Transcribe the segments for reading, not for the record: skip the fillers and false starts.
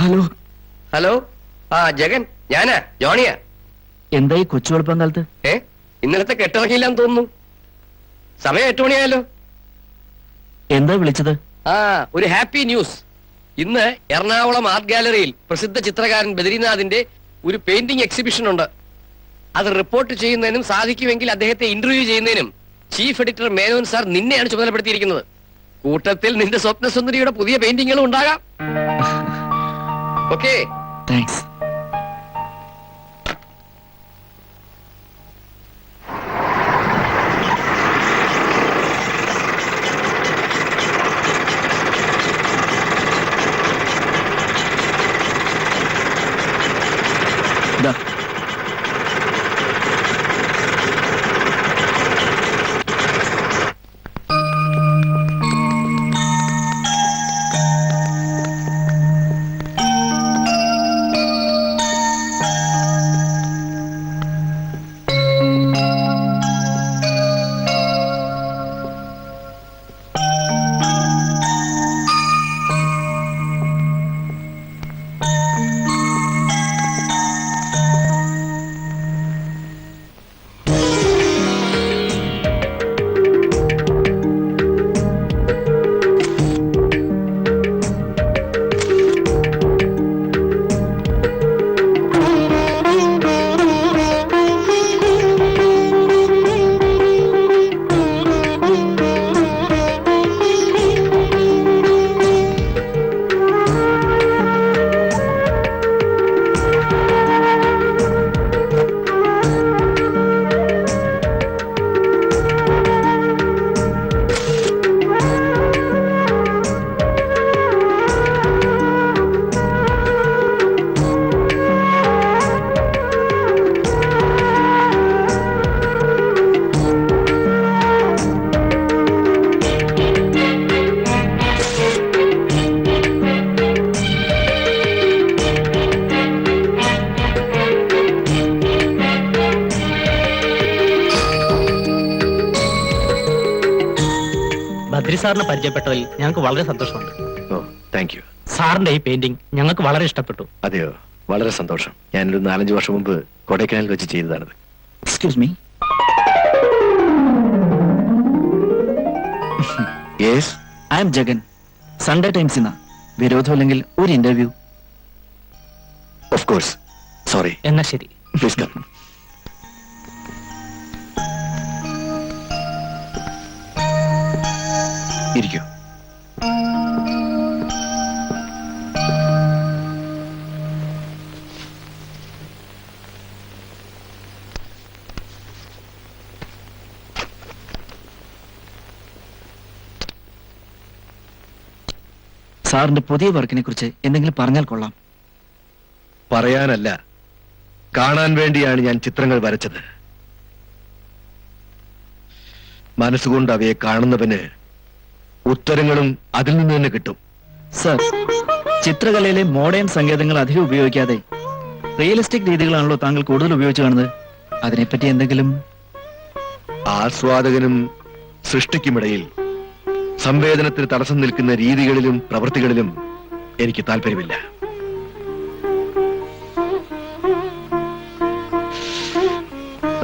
Hello hello. ആ ജഗൻ, ഞാനാ ജോണിയാ. എന്തായി കൊച്ചു വെളുപ്പം കാലത്ത്? ഇന്നലത്തെ കെട്ടിറങ്ങിയില്ലാന്ന് തോന്നുന്നു. സമയം 8 മണിയായല്ലോ. എന്താ വിളിച്ചത്? ആ, ഒരു ഹാപ്പി ന്യൂസ്. ഇന്ന് എറണാകുളം ആർട്ട് ഗാലറിയിൽ പ്രസിദ്ധ ചിത്രകാരൻ ബദ്രിനാഥിന്റെ ഒരു പെയിന്റിംഗ് എക്സിബിഷൻ ഉണ്ട്. അത് റിപ്പോർട്ട് ചെയ്യുന്നതിനും സാധിക്കുമെങ്കിൽ അദ്ദേഹത്തെ ഇന്റർവ്യൂ ചെയ്യുന്നതിനും ചീഫ് എഡിറ്റർ മേനോൻ സാർ നിന്നെയാണ് ചുമതലപ്പെടുത്തിയിരിക്കുന്നത്. കൂട്ടത്തിൽ നിന്റെ സ്വപ്നസുന്ദരിയുടെ പുതിയ പെയിന്റിങ്ങുകളും ഉണ്ടാകാം. Okay, thanks. ബദ്രി സാറിനെ പരിചയപ്പെട്ടതിൽ ഞങ്ങൾക്ക് വളരെ സന്തോഷമുണ്ട്. ഓ, താങ്ക് യു. സാറിന്റെ ഈ പെയിന്റിംഗ് ഞങ്ങൾക്ക് വളരെ ഇഷ്ടപ്പെട്ടു. അതെയോ, വളരെ സന്തോഷം. ഞാനൊരു 4-5 വർഷം മുമ്പ് കൊടൈക്കനാലിൽ വെച്ച് ചെയ്തതാണത്. Excuse me. Yes, I M Jagan. Sunday times വിരോധമില്ലെങ്കിൽ ഒരു ഇന്റർവ്യൂ. Of course. സോറി. എന്നാ ശരി. Please come. ഇരിക്കൂ. സാറിന്റെ പുതിയ വർക്കിനെ കുറിച്ച് എന്തെങ്കിലും പറഞ്ഞാൽ കൊള്ളാം. പറയാനല്ല, കാണാൻ വേണ്ടിയാണ് ഞാൻ ചിത്രങ്ങൾ വരച്ചത്. മനസ്സുകൊണ്ട് അവയെ കാണുന്നവന് ഉത്തരങ്ങളും അതിൽ നിന്ന് തന്നെ കിട്ടും. സർ, ചിത്രകലയിലെ മോഡേൺ സങ്കേതങ്ങൾ അധികം ഉപയോഗിക്കാതെ റിയലിസ്റ്റിക് രീതികളാണല്ലോ താങ്കൾ കൂടുതൽ ഉപയോഗിച്ചു കാണുന്നത്. അതിനെപ്പറ്റി എന്തെങ്കിലും? ആസ്വാദകനും സൃഷ്ടിക്കുമിടയിൽ സംവേദനത്തിന് തടസ്സം നിൽക്കുന്ന രീതികളിലും പ്രവൃത്തികളിലും എനിക്ക് താല്പര്യമില്ല.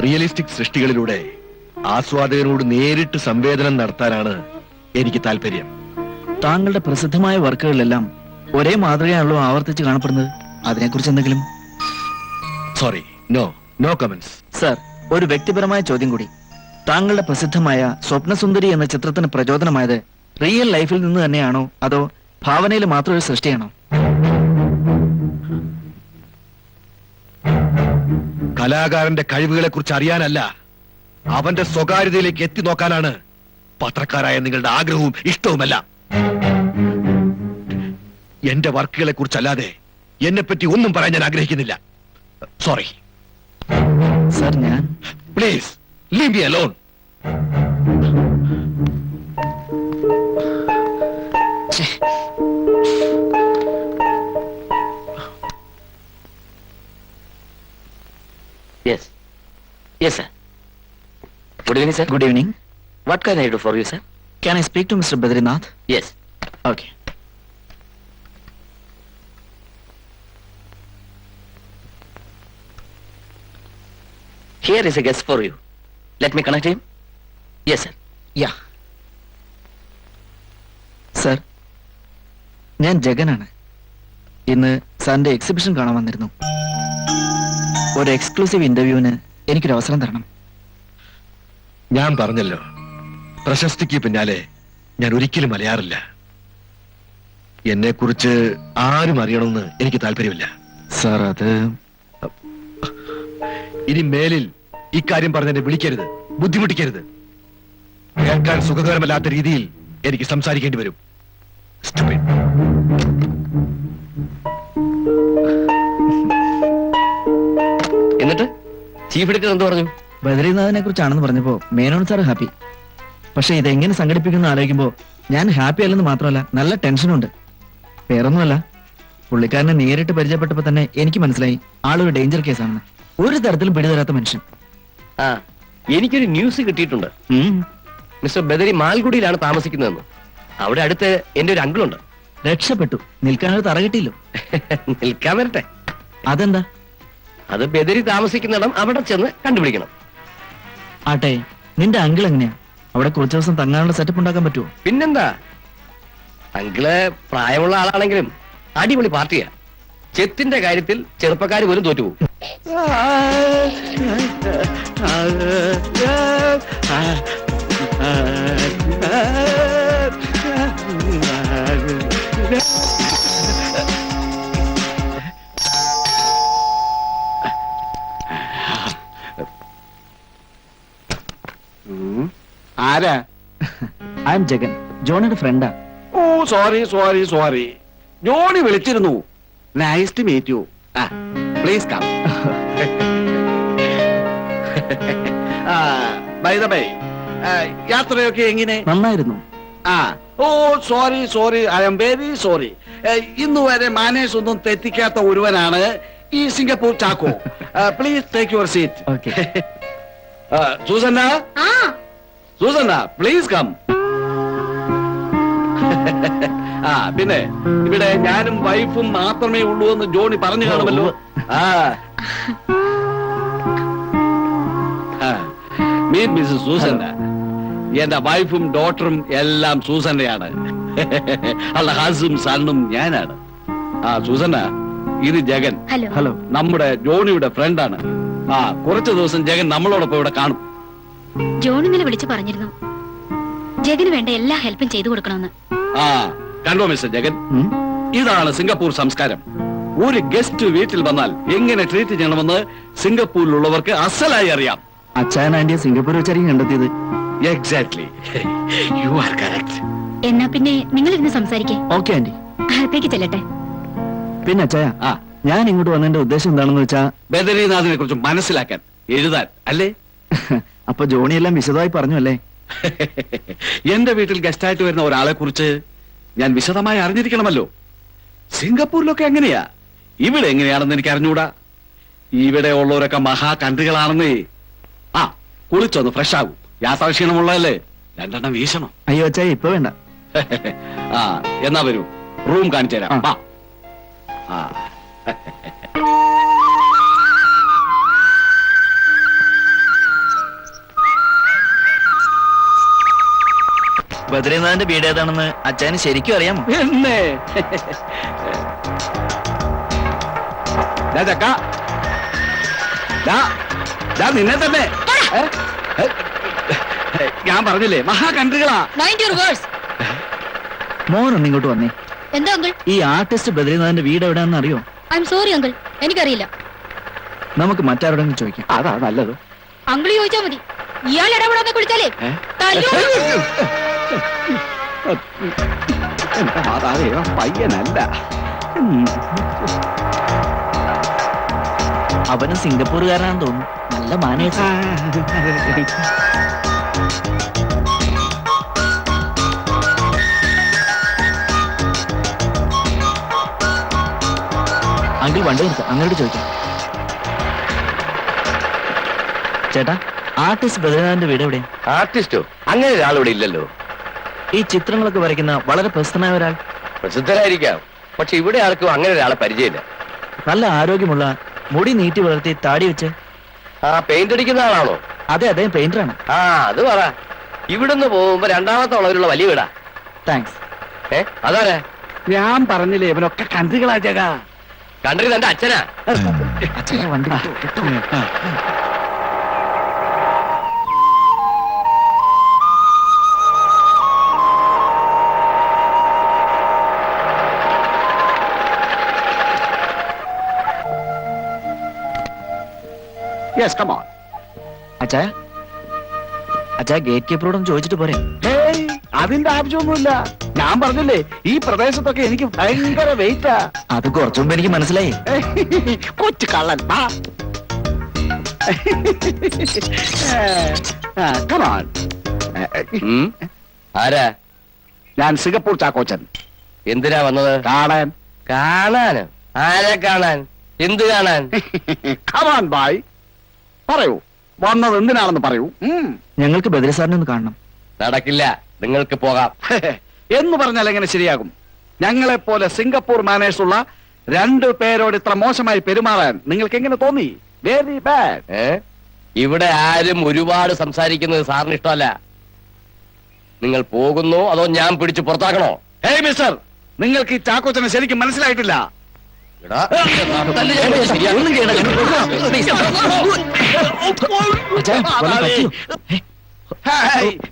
റിയലിസ്റ്റിക് സൃഷ്ടികളിലൂടെ ആസ്വാദകനോട് നേരിട്ട് സംവേദനം നടത്താനാണ് എനിക്ക് താല്പര്യം. താങ്കളുടെ പ്രസിദ്ധമായ വർക്കുകളിലെല്ലാം ഒരേ മാതൃകയാണല്ലോ ആവർത്തിച്ച് കാണപ്പെടുന്നത്. അതിനെക്കുറിച്ച് എന്തെങ്കിലും? Sorry, no comments. സർ, ഒരു വ്യക്തിപരമായ ചോദ്യം കൂടി. താങ്കളുടെ പ്രസിദ്ധമായ സ്വപ്നസുന്ദരി എന്ന ചിത്രത്തിന് പ്രചോദനമായത് റിയൽ ലൈഫിൽ നിന്ന് തന്നെയാണോ അതോ ഭാവനയിൽ മാത്രം ഒരു സൃഷ്ടിയാണോ? കലാകാരന്റെ കഴിവുകളെ കുറിച്ച് അറിയാനല്ല, അവന്റെ സ്വകാര്യതയിലേക്ക് എത്തി നോക്കാനാണ് പത്രക്കാരായ നിങ്ങളുടെ ആഗ്രഹവും ഇഷ്ടവുമല്ല. എന്റെ വർക്കുകളെ കുറിച്ചല്ലാതെ എന്നെപ്പറ്റി ഒന്നും പറയാൻ ഞാൻ ആഗ്രഹിക്കുന്നില്ല. സോറി. സർ, ഞാൻ please leave me alone. Yes. Yes, sir. Good evening, sir. Good evening. What can I do for you, sir? Can I speak to Mr. Badrinath? Yes. Okay. Here is a guest for you. Let me connect him. Yes, sir. Yeah sir, ഞാൻ ജഗനാണ്. ഇന്ന് സാറിന്റെ exhibition കാണാൻ വന്നിരുന്നു. ഒരു exclusive ഇന്റർവ്യൂവിന് എനിക്കൊരു അവസരം തരണം. ഞാൻ പറഞ്ഞല്ലോ, പ്രശസ്തിക്ക് പിന്നാലെ ഞാൻ ഒരിക്കലും അലയാറില്ല. എന്നെ കുറിച്ച് ആരും അറിയണമെന്ന് എനിക്ക് താല്പര്യമില്ല. സാർ, അത് ഇനി മേലിൽ ഇക്കാര്യം പറഞ്ഞെന്നെ വിളിക്കരുത്, ബുദ്ധിമുട്ടിക്കരുത്. കേൾക്കാൻ സുഖകരമല്ലാത്ത രീതിയിൽ എനിക്ക് സംസാരിക്കേണ്ടി വരും. Stupid. എന്നിട്ട് ചീഫ് എഡിറ്റർ എന്ത് പറഞ്ഞു? ബദ്രീനാഥിനെ കുറിച്ചാണെന്ന് പറഞ്ഞപ്പോ മേനോൻ സാർ ഹാപ്പി. പക്ഷെ ഇതെങ്ങനെ സംഘടിപ്പിക്കുന്ന ആലോചിക്കുമ്പോ ഞാൻ ഹാപ്പി അല്ലെന്ന് മാത്രമല്ല, നല്ല ടെൻഷനുണ്ട്. വേറൊന്നുമല്ല, പുള്ളിക്കാരനെ നേരിട്ട് പരിചയപ്പെട്ടപ്പോ തന്നെ എനിക്ക് മനസ്സിലായി ആളൊരു ഡേഞ്ചർ കേസാണെന്ന്. ഒരു തരത്തിലും പിടിതരാത്ത മനുഷ്യൻ. ആ, എനിക്കൊരു ന്യൂസ് കിട്ടിയിട്ടുണ്ട്. ഉം. മിസ്റ്റർ ബദരി മാൽഗുഡിയിലാണ് താമസിക്കുന്നതെന്ന്. അവിടെ അടുത്ത് എന്റെ ഒരു അങ്കിളുണ്ട്. രക്ഷപ്പെട്ടു. നിൽക്കാനൊരു തറ കിട്ടിയില്ലോ. നിൽക്കാൻ വരട്ടെ. അതെന്താ? അത് ബദരി താമസിക്കുന്നിടം അവിടെ ചെന്ന് കണ്ടുപിടിക്കണം. ആട്ടെ, നിന്റെ അങ്കിൾ എങ്ങനെയാ? അവിടെ കുറച്ചു ദിവസം തങ്ങാനുള്ള സെറ്റപ്പ് ഉണ്ടാക്കാൻ പറ്റുമോ? പിന്നെന്താ, അങ്കിള് പ്രായമുള്ള ആളാണെങ്കിലും അടിപൊളി പാർട്ടിയാ. ചെത്തിന്റെ കാര്യത്തിൽ ചെറുപ്പക്കാർ പോലും തോറ്റുപോകും. ആരാ? ഐ എം ജഗൻ, ജോണിയുടെ ഫ്രണ്ടാ. ഓ, സോറി. ജോണി വിളിച്ചിരുന്നു. Nice to meet you. Please come. By the by, യാത്രയൊക്കെ എങ്ങനെ? നന്നായിരുന്നു. ഓ, sorry, I am very sorry. ഇന്ന് വരെ മാനേഴ്സ് ഒന്നും തെറ്റിക്കാത്ത ഒരുവനാണ് ഈ Singapore Chacko. Please take your seat. Okay. Susanna please come. പിന്നെ ഇവിടെ ഞാനും വൈഫും മാത്രമേ ഉള്ളൂ എന്ന് ജോണി പറഞ്ഞു കാണുമല്ലോ. Meet missus Susanna. എന്റെ വൈഫും ഡോട്ടറും എല്ലാം സൂസന്നയാണ്. അവളുടെ ഹസും സണ്ണും ഞാനാണ്. സൂസന്ന, ഇത് ജഗൻ. ഹലോ. നമ്മുടെ ജോണിയുടെ ഫ്രണ്ടാണ്. കുറച്ചു ദിവസം ജഗൻ നമ്മളോടൊപ്പം ഇവിടെ കാണും. ജോൺ ഇന്നലെ വിളിച്ചു പറഞ്ഞിരുന്നു ജഗന് വേണ്ട എല്ലാ ഹെൽപ്പും ചെയ്തു കൊടുക്കണമെന്ന്. കണ്ടോ മിസ്റ്റർ ജഗൻ, ഉം? ഇതാണ് സിംഗപ്പൂർ സംസ്കാരം. ഒരു ഗസ്റ്റ് വീട്ടിൽ വന്നാൽ എങ്ങനെ ട്രീറ്റ് ചെയ്യണമെന്ന് സിംഗപ്പൂരിലുള്ളവർക്ക് അസലായി അറിയാം. അച്ചായൻ ആന്റിയെ സിംഗപ്പൂർ വെച്ചായിരിക്കും കണ്ടെത്തിയത്. Exactly, you are correct. എന്നാ പിന്നെ നിങ്ങൾ ഇരുന്ന് സംസാരിക്കേ. Okay aunty. അകത്തേക്ക് ചെല്ലട്ടെ. പിന്നെ അച്ചായ, ഞാൻ ഇങ്ങോട്ട് വന്നതിന്റെ ഉദ്ദേശം എന്താണെന്ന് വെച്ചാ ബദരീനാഥിനെ കുറിച്ച് മനസ്സിലാക്കാൻ, എഴുതാൻ അല്ലേ? അപ്പൊ ജോണി എല്ലാം വിശദമായി പറഞ്ഞു അല്ലേ? എന്റെ വീട്ടിൽ ഗസ്റ്റായിട്ട് വരുന്ന ഒരാളെ കുറിച്ച് ഞാൻ വിശദമായി അറിഞ്ഞിരിക്കണമല്ലോ. സിംഗപ്പൂരിലൊക്കെ എങ്ങനെയാ, ഇവിടെ എങ്ങനെയാണെന്ന് എനിക്ക് അറിഞ്ഞൂടാ. ഇവിടെ ഉള്ളവരൊക്കെ മഹാ കൺട്രികളാണെന്നേ. കുളിച്ചൊന്ന് ഫ്രഷ് ആകും. യാത്രാക്ഷീണമുള്ളതല്ലേ, 2 എണ്ണം വീശണം. അയ്യോ അച്ചായ, ഇപ്പൊ വേണ്ട. എന്നാ വരൂ, റൂം കാണിച്ചു തരാം. ബദ്രീനാഥിന്റെ വീട് ഏതാണെന്ന് അച്ചായന് ശരിക്കും അറിയാമോ? എന്നെ നിന്നെ തന്നെ ഞാൻ പറഞ്ഞില്ലേ, മഹാ കൺട്രികളാ. മോനൊന്ന് ഇങ്ങോട്ട് വന്നേ. എന്താ അങ്കിൾ? ഈ ആർട്ടിസ്റ്റ് ബദ്രീനാഥിന്റെ വീട് എവിടെയാണെന്ന് അറിയോ? ഐ എം സോറി അങ്കിൾ, എനിക്കറിയില്ല. നമുക്ക് മറ്റാരോടെങ്കിലും ചോദിക്കാം. അതാ നല്ലത്. അങ്കിൾ ചോദിച്ചാ മതി. ഇയാൾ ഇടപെടാതെ കുളിച്ചാലേ പയ്യനല്ല. അവന് സിംഗപ്പൂറുകാരനാണെന്ന് തോന്നുന്നു. നല്ല മാനേഴ്സ്. അങ്കിൾ വണ്ടി നിർത്താം, അങ്ങോട്ട് ചോദിക്കാം. ചേട്ടാ, ആർട്ടിസ്റ്റ് ബദ്രീനാഥിന്റെ വീട് എവിടെ? ആർട്ടിസ്റ്റോ? അങ്ങനെ ഒരാൾ ഇവിടെ ഇല്ലല്ലോ. ഈ ചിത്രങ്ങളൊക്കെ വരയ്ക്കുന്ന വളരെ പ്രസിദ്ധനായ ഒരാൾ. പ്രസിദ്ധരായിരിക്കാം, പക്ഷെ ഇവിടെ ആർക്കും അങ്ങനെ ഒരാളെ പരിചയമില്ല. നല്ല ആരോഗ്യമുള്ള, മുടി നീട്ടി വളർത്തി താടി വെച്ച്. ആ പെയിന്റ് അടിക്കുന്ന ആളാണോ? അതെ അതെ പെയിന്ററാണ്. ആ അത് പറ. ഇവിടുന്ന് പോകുമ്പോ രണ്ടാമത്തെ വളവിലുള്ള വലിയ വീടാ. താങ്ക്സ്. അതാരാ? ഞാൻ പറഞ്ഞില്ലേ ഇവനൊക്കെ കണ്ടുകളാ ജഗ. കണ്ടിട്ട് എന്റെ അച്ഛനാ. അച്ഛനെ വണ്ടി വിട്ടു. Yes come on. അച്ഛാ അച്ഛാ ഗേറ്റ് കീപ്പറോടൊന്ന് ചോദിച്ചിട്ട് പോരെ? ഏയ് അതിന്റെ ആവശ്യമൊന്നുമില്ല. ഞാൻ പറഞ്ഞില്ലേ ഈ പ്രദേശത്തൊക്കെ എനിക്ക് ഭയങ്കര വെയിറ്റാ. അത് കുറച്ചു മുമ്പ് എനിക്ക് മനസ്സിലായി. കൊച്ചു കള്ളൻ. കമാൺ. ആരാ? ഞാൻ സിംഗപ്പൂർ ചാക്കോച്ചൻ. എന്തിനാ വന്നത്? കാണാൻ. കാണാന്? ആരെ കാണാൻ? എന്ത് കാണാൻ? കമാൺ ബായ്, പറയൂ വന്നത് എന്തിനാണെന്ന് പറയൂ. ഞങ്ങൾക്ക് ബദ്രി സാറിനെ ഒന്ന് കാണണം. നടക്കില്ല, നിങ്ങൾക്ക് പോകാം. എന്ന് പറഞ്ഞാൽ എങ്ങനെ ശരിയാകും? ഞങ്ങളെ പോലെ സിംഗപ്പൂർ മാനേഴ്സ് ഉള്ള 2 പേരോട് ഇത്ര മോശമായി പെരുമാറാൻ നിങ്ങൾക്ക് എങ്ങനെ തോന്നി? Very bad. ഇവിടെ ആരും ഒരുപാട് സംസാരിക്കുന്നത് സാറിന് ഇഷ്ടമല്ല. നിങ്ങൾ പോകുന്നോ അതോ ഞാൻ പിടിച്ച് പുറത്താക്കണോ? ഹേയ് മിസ്റ്റർ, നിങ്ങൾക്ക് ഈ ചാക്കോച്ചനെ ശരിക്കും മനസ്സിലായിട്ടില്ല. എടാ, തല്ല് ഞാൻ പിടിച്ച് ശരിയാക്കും. ഒന്നും ചെയ്യണ്ട. അച്ഛാ, വല്ലതും പറ്റിയോ?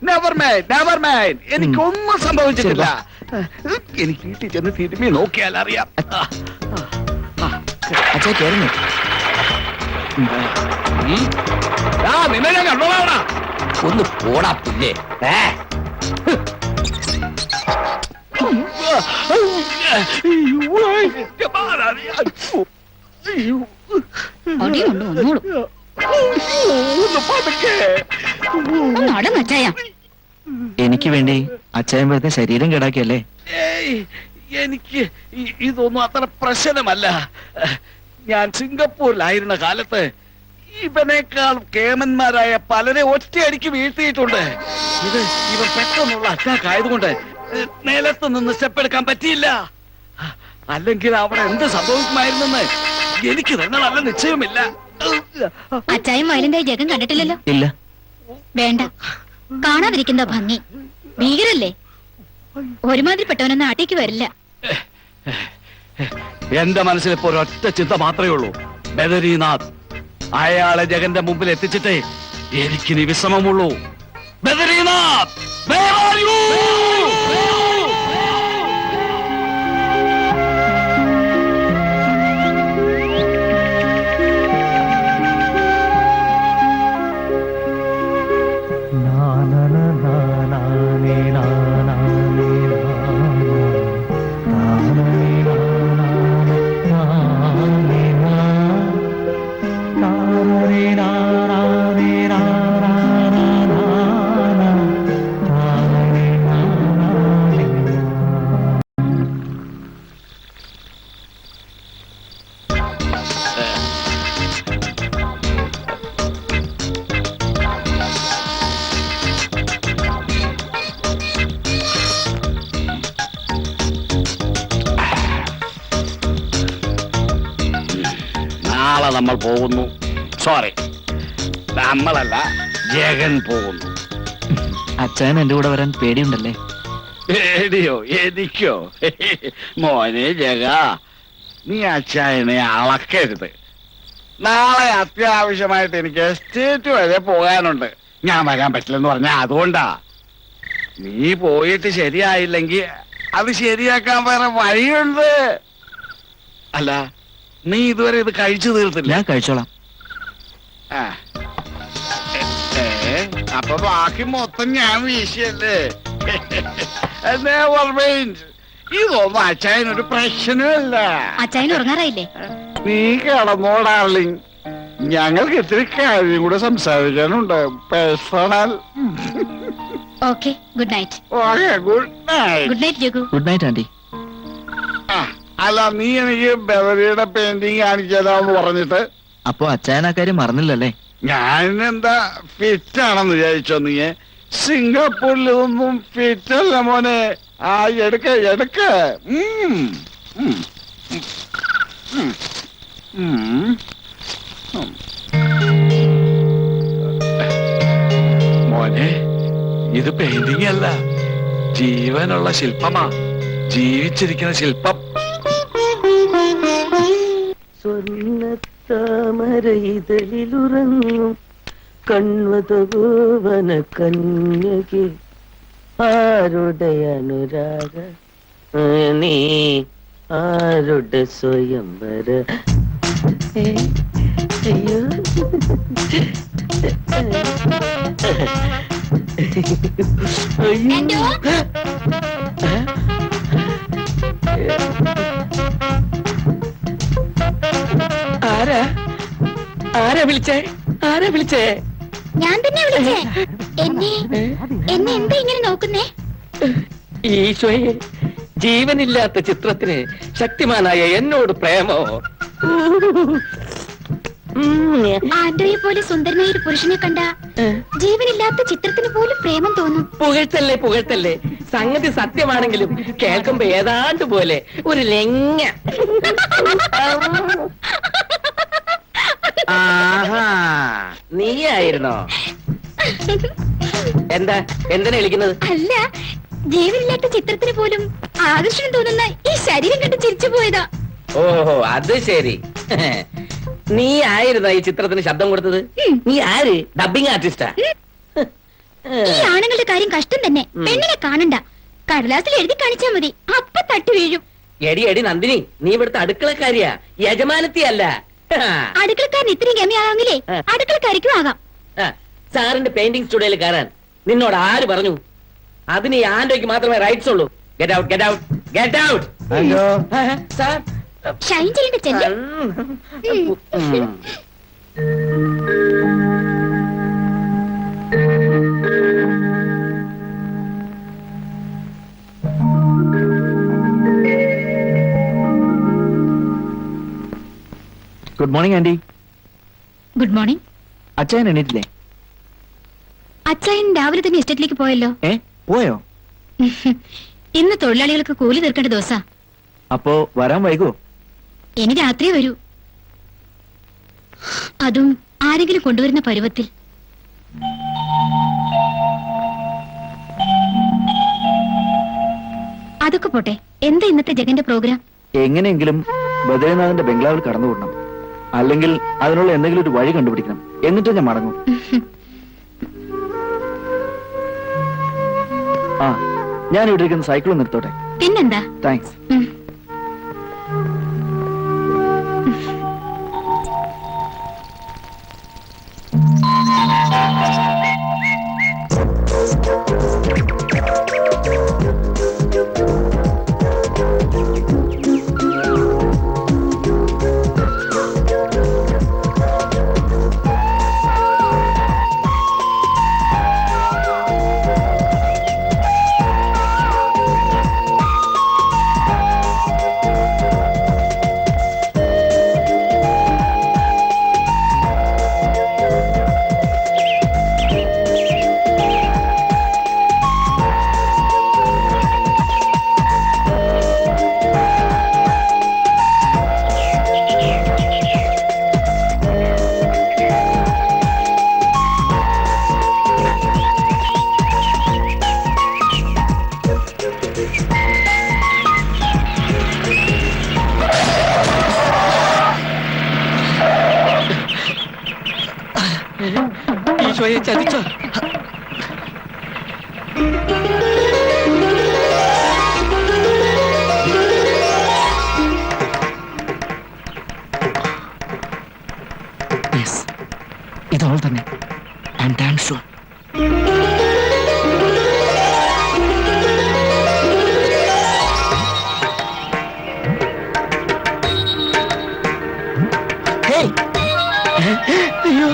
Never mind, never mind. എനിക്കൊന്നും സംഭവിച്ചിട്ടില്ല. എനിക്ക് വീട്ടിൽ ചെന്ന് തിരുമ്മി നോക്കിയാൽ അറിയാം. അച്ഛാ കേറുന്നു. നിന്നെ ഞാൻ കണ്ടോളാ. ഒന്ന് പോടാ പുല്ലേ. അടിയുണ്ട് വന്നോളൂ. ഒന്ന് അടങ്ങ് അച്ചായ. എനിക്ക് വേണ്ടി അച്ഛൻ വെറുതെ ശരീരം കേടാക്കിയല്ലേ? എനിക്ക് ഇതൊന്നും അത്ര പ്രശ്നമല്ല. ഞാൻ സിംഗപ്പൂരിലായിരുന്ന കാലത്ത് ഇവനേക്കാൾ കേമന്മാരായ പലരെ ഒറ്റയടിക്ക് വീഴ്ത്തിയിട്ടുണ്ട്. ഇവൻ പെട്ടെന്നുള്ള അറ്റാക്ക് ആയതുകൊണ്ട് നിലത്ത് നിന്ന് സ്റ്റെപ്പ് എടുക്കാൻ പറ്റിയില്ല. അല്ലെങ്കിൽ അവിടെ എന്ത് സംഭവിക്കുമായിരുന്നെന്ന് എനിക്ക് തന്നെ നല്ല നിശ്ചയമില്ല. അച്ചായും വയലിന്റെ ജഗം കണ്ടിട്ടില്ലല്ലോ? ഇല്ല. വേണ്ട, കാണാതിരിക്കുന്ന ഭംഗി. ഭീകരല്ലേ? ഒരുമാതിരിപ്പെട്ടവനൊന്നും അടിക്ക് വരില്ല. എന്റെ മനസ്സിൽ ഇപ്പോ ഒരൊറ്റ ചിന്ത മാത്രമേ ഉള്ളൂ, ബദരീനാഥ്. അയാളെ ജഗന്റെ മുമ്പിൽ എത്തിച്ചിട്ടേ എനിക്കിനി വിശ്രമമുള്ളൂ. Badrinath, where are you? നാളെ നമ്മൾ പോകുന്നു. സോറി, നമ്മളല്ല, ജഗൻ പോകുന്നു. അച്ഛൻ എന്റെ കൂടെ വരാൻ പേടിയുണ്ടല്ലേ? പേടിയോ? എനിക്കോ? മോനെ ജഗ, നീ അച്ചായനെ അളക്കരുത്. നാളെ അത്യാവശ്യമായിട്ട് എനിക്ക് എസ്റ്റേറ്റ് വരെ പോകാനുണ്ട്. ഞാൻ വരാൻ പറ്റില്ലെന്ന് പറഞ്ഞാ അതുകൊണ്ടാ. നീ പോയിട്ട് ശരിയായില്ലെങ്കിൽ അത് ശരിയാക്കാൻ വേറെ വഴിയുണ്ട്. അല്ല, നീ ഇതുവരെ ഇത് കഴിച്ചു തീർത്തില്ല. ഞാൻ കഴിച്ചോളാം. ആ. അപ്പൊ ബാക്കി മൊത്തം ഞാൻ വീശിയല്ലേ? ഇതൊന്നും അച്ചായനൊരു പ്രശ്നമല്ല. അച്ചായന് ഉറങ്ങാറായില്ലേ? നീ കിടന്നോ ഡാർലിംഗ്, ഞങ്ങൾക്ക് ഇത്തിരി കാര്യം കൂടെ സംസാരിക്കാനുണ്ട്. Personal. Okay, good night. Okay, good night. Good night Jagu. Good night aunty. അല്ല, നീ എനിക്ക് ബദറിയുടെ പെയിന്റിങ് കാണിക്കാതാന്ന് പറഞ്ഞിട്ട് അപ്പൊ അച്ഛൻ ആ കാര്യം മറന്നില്ലല്ലേ? ഞാൻ എന്താ ഫിറ്റ് ആണെന്ന് വിചാരിച്ചോ നീ? സിംഗപ്പൂരിൽ ഇതൊന്നും ഫിറ്റ് അല്ല മോനെ. ആ എടുക്ക എടുക്ക. ഉള്ള ശില്പമാ, ജീവിച്ചിരിക്കുന്ന ശില്പം. സ്വർണ്ണത്താമരയിതളിലുറങ്ങും കൺവതഭുവന കന്യകെ ആരുടെ അനുരാഗ നീ ആരുടെ സ്വയംവര അയ്യോ ആന്റോ? ആരാ ആരാ വിളിച്ചേ ആരാ വിളിച്ചേ ഞാൻ തന്നെ വിളിച്ചേ. എന്നെ എന്നെ എന്താ ഇങ്ങനെ നോക്കുന്നേ? ഈശോയെ, ജീവനില്ലാത്ത ചിത്രത്തിന് ശക്തിമാനായ എന്നോട് പ്രേമോ? ആന്റോയെ പോലെ സുന്ദരനായ ഒരു പുരുഷനെ കണ്ട ജീവനില്ലാത്ത ചിത്രത്തിന് പോലും പ്രേമം തോന്നും. പുകഴ്ത്തല്ലേ പുകഴ്ത്തല്ലേ, സംഗതി സത്യമാണെങ്കിലും കേൾക്കുമ്പോ ഏതാണ്ട് പോലെ ഒരു ലെങ്ങ. ആഹാ, നീയായിരുന്നോ? എന്തിനാ വിളിക്കുന്നത്? അല്ല, ജീവനില്ലാത്ത ചിത്രത്തിന് പോലും ആകർഷണം തോന്നുന്ന ഈ ശരീരം കണ്ട് ചിരിച്ചു പോയതാ. ഓഹോ, അത് ശരി. നീ ആയിരുന്നോ ഈ ചിത്രത്തിന് ശബ്ദം കൊടുത്തത്? നീ ആര്? ഡബിംഗ് ആർട്ടിസ്റ്റാ? ഈ ആണുങ്ങളുടെ കാര്യം കഷ്ടം തന്നെ. പെണ്ണിനെ കാണണ്ട, കടലാസിൽ എഴുതി കാണിച്ചാ മതി, അപ്പൊ തട്ടി വീഴും. എടി എടി നന്ദിനി, നീ ഇവിടുത്തെ അടുക്കളക്കാരിയാ, യജമാനത്തിയല്ല. അടുക്കളക്കാരൻ ഇത്രയും ഗമ്യാണെങ്കിലേ അടുക്കളക്കാരിക്കും ആകാം. സാറിന്റെ പെയിന്റിംഗ് സ്റ്റുഡിയോയിൽ കയറാൻ നിന്നോട് ആര് പറഞ്ഞു? അതിന് ഈ ആന്റോയ്ക്ക് മാത്രമേ റൈറ്റ്സ് ഉള്ളൂ. Get out, get out, get out. Sir, Shine ചെയ്യേണ്ട ചെല്ല്. Good morning anti. Good morning. അച്ഛൻ എണീറ്റില്ലേ? അച്ചായൻ രാവിലെ തന്നെ എസ്റ്റേറ്റിലേക്ക് പോയല്ലോ. പോയോ? ഇന്ന് തൊഴിലാളികൾക്ക് കൂലി തീർക്കേണ്ട ദിവസാ. അപ്പോ വരാൻ വൈകോ? ഇനി രാത്രിയെ വരൂ, അതും ആരെങ്കിലും കൊണ്ടുവരുന്ന പരുവത്തിൽ. അതൊക്കെ പോട്ടെ, എന്താ ഇന്നത്തെ ജഗന്റെ പ്രോഗ്രാം? എങ്ങനെയെങ്കിലും ബദ്രീനാഥിന്റെ ബംഗ്ലാവിൽ കടന്നുകൂടണം, അല്ലെങ്കിൽ അതിനുള്ള എന്തെങ്കിലും ഒരു വഴി കണ്ടുപിടിക്കണം, എന്നിട്ട് ഞാൻ മടങ്ങും. ആ, ഞാൻ ഇവിടെ ഇരിക്കുന്ന സൈക്കിൾ നിർത്തോട്ടെ? പിന്നെന്താ. താങ്ക്സ്. ഈശോയെ ചതിച്ചോ? ഇതവൾ തന്നെ. I am damn sure. അയ്യോ,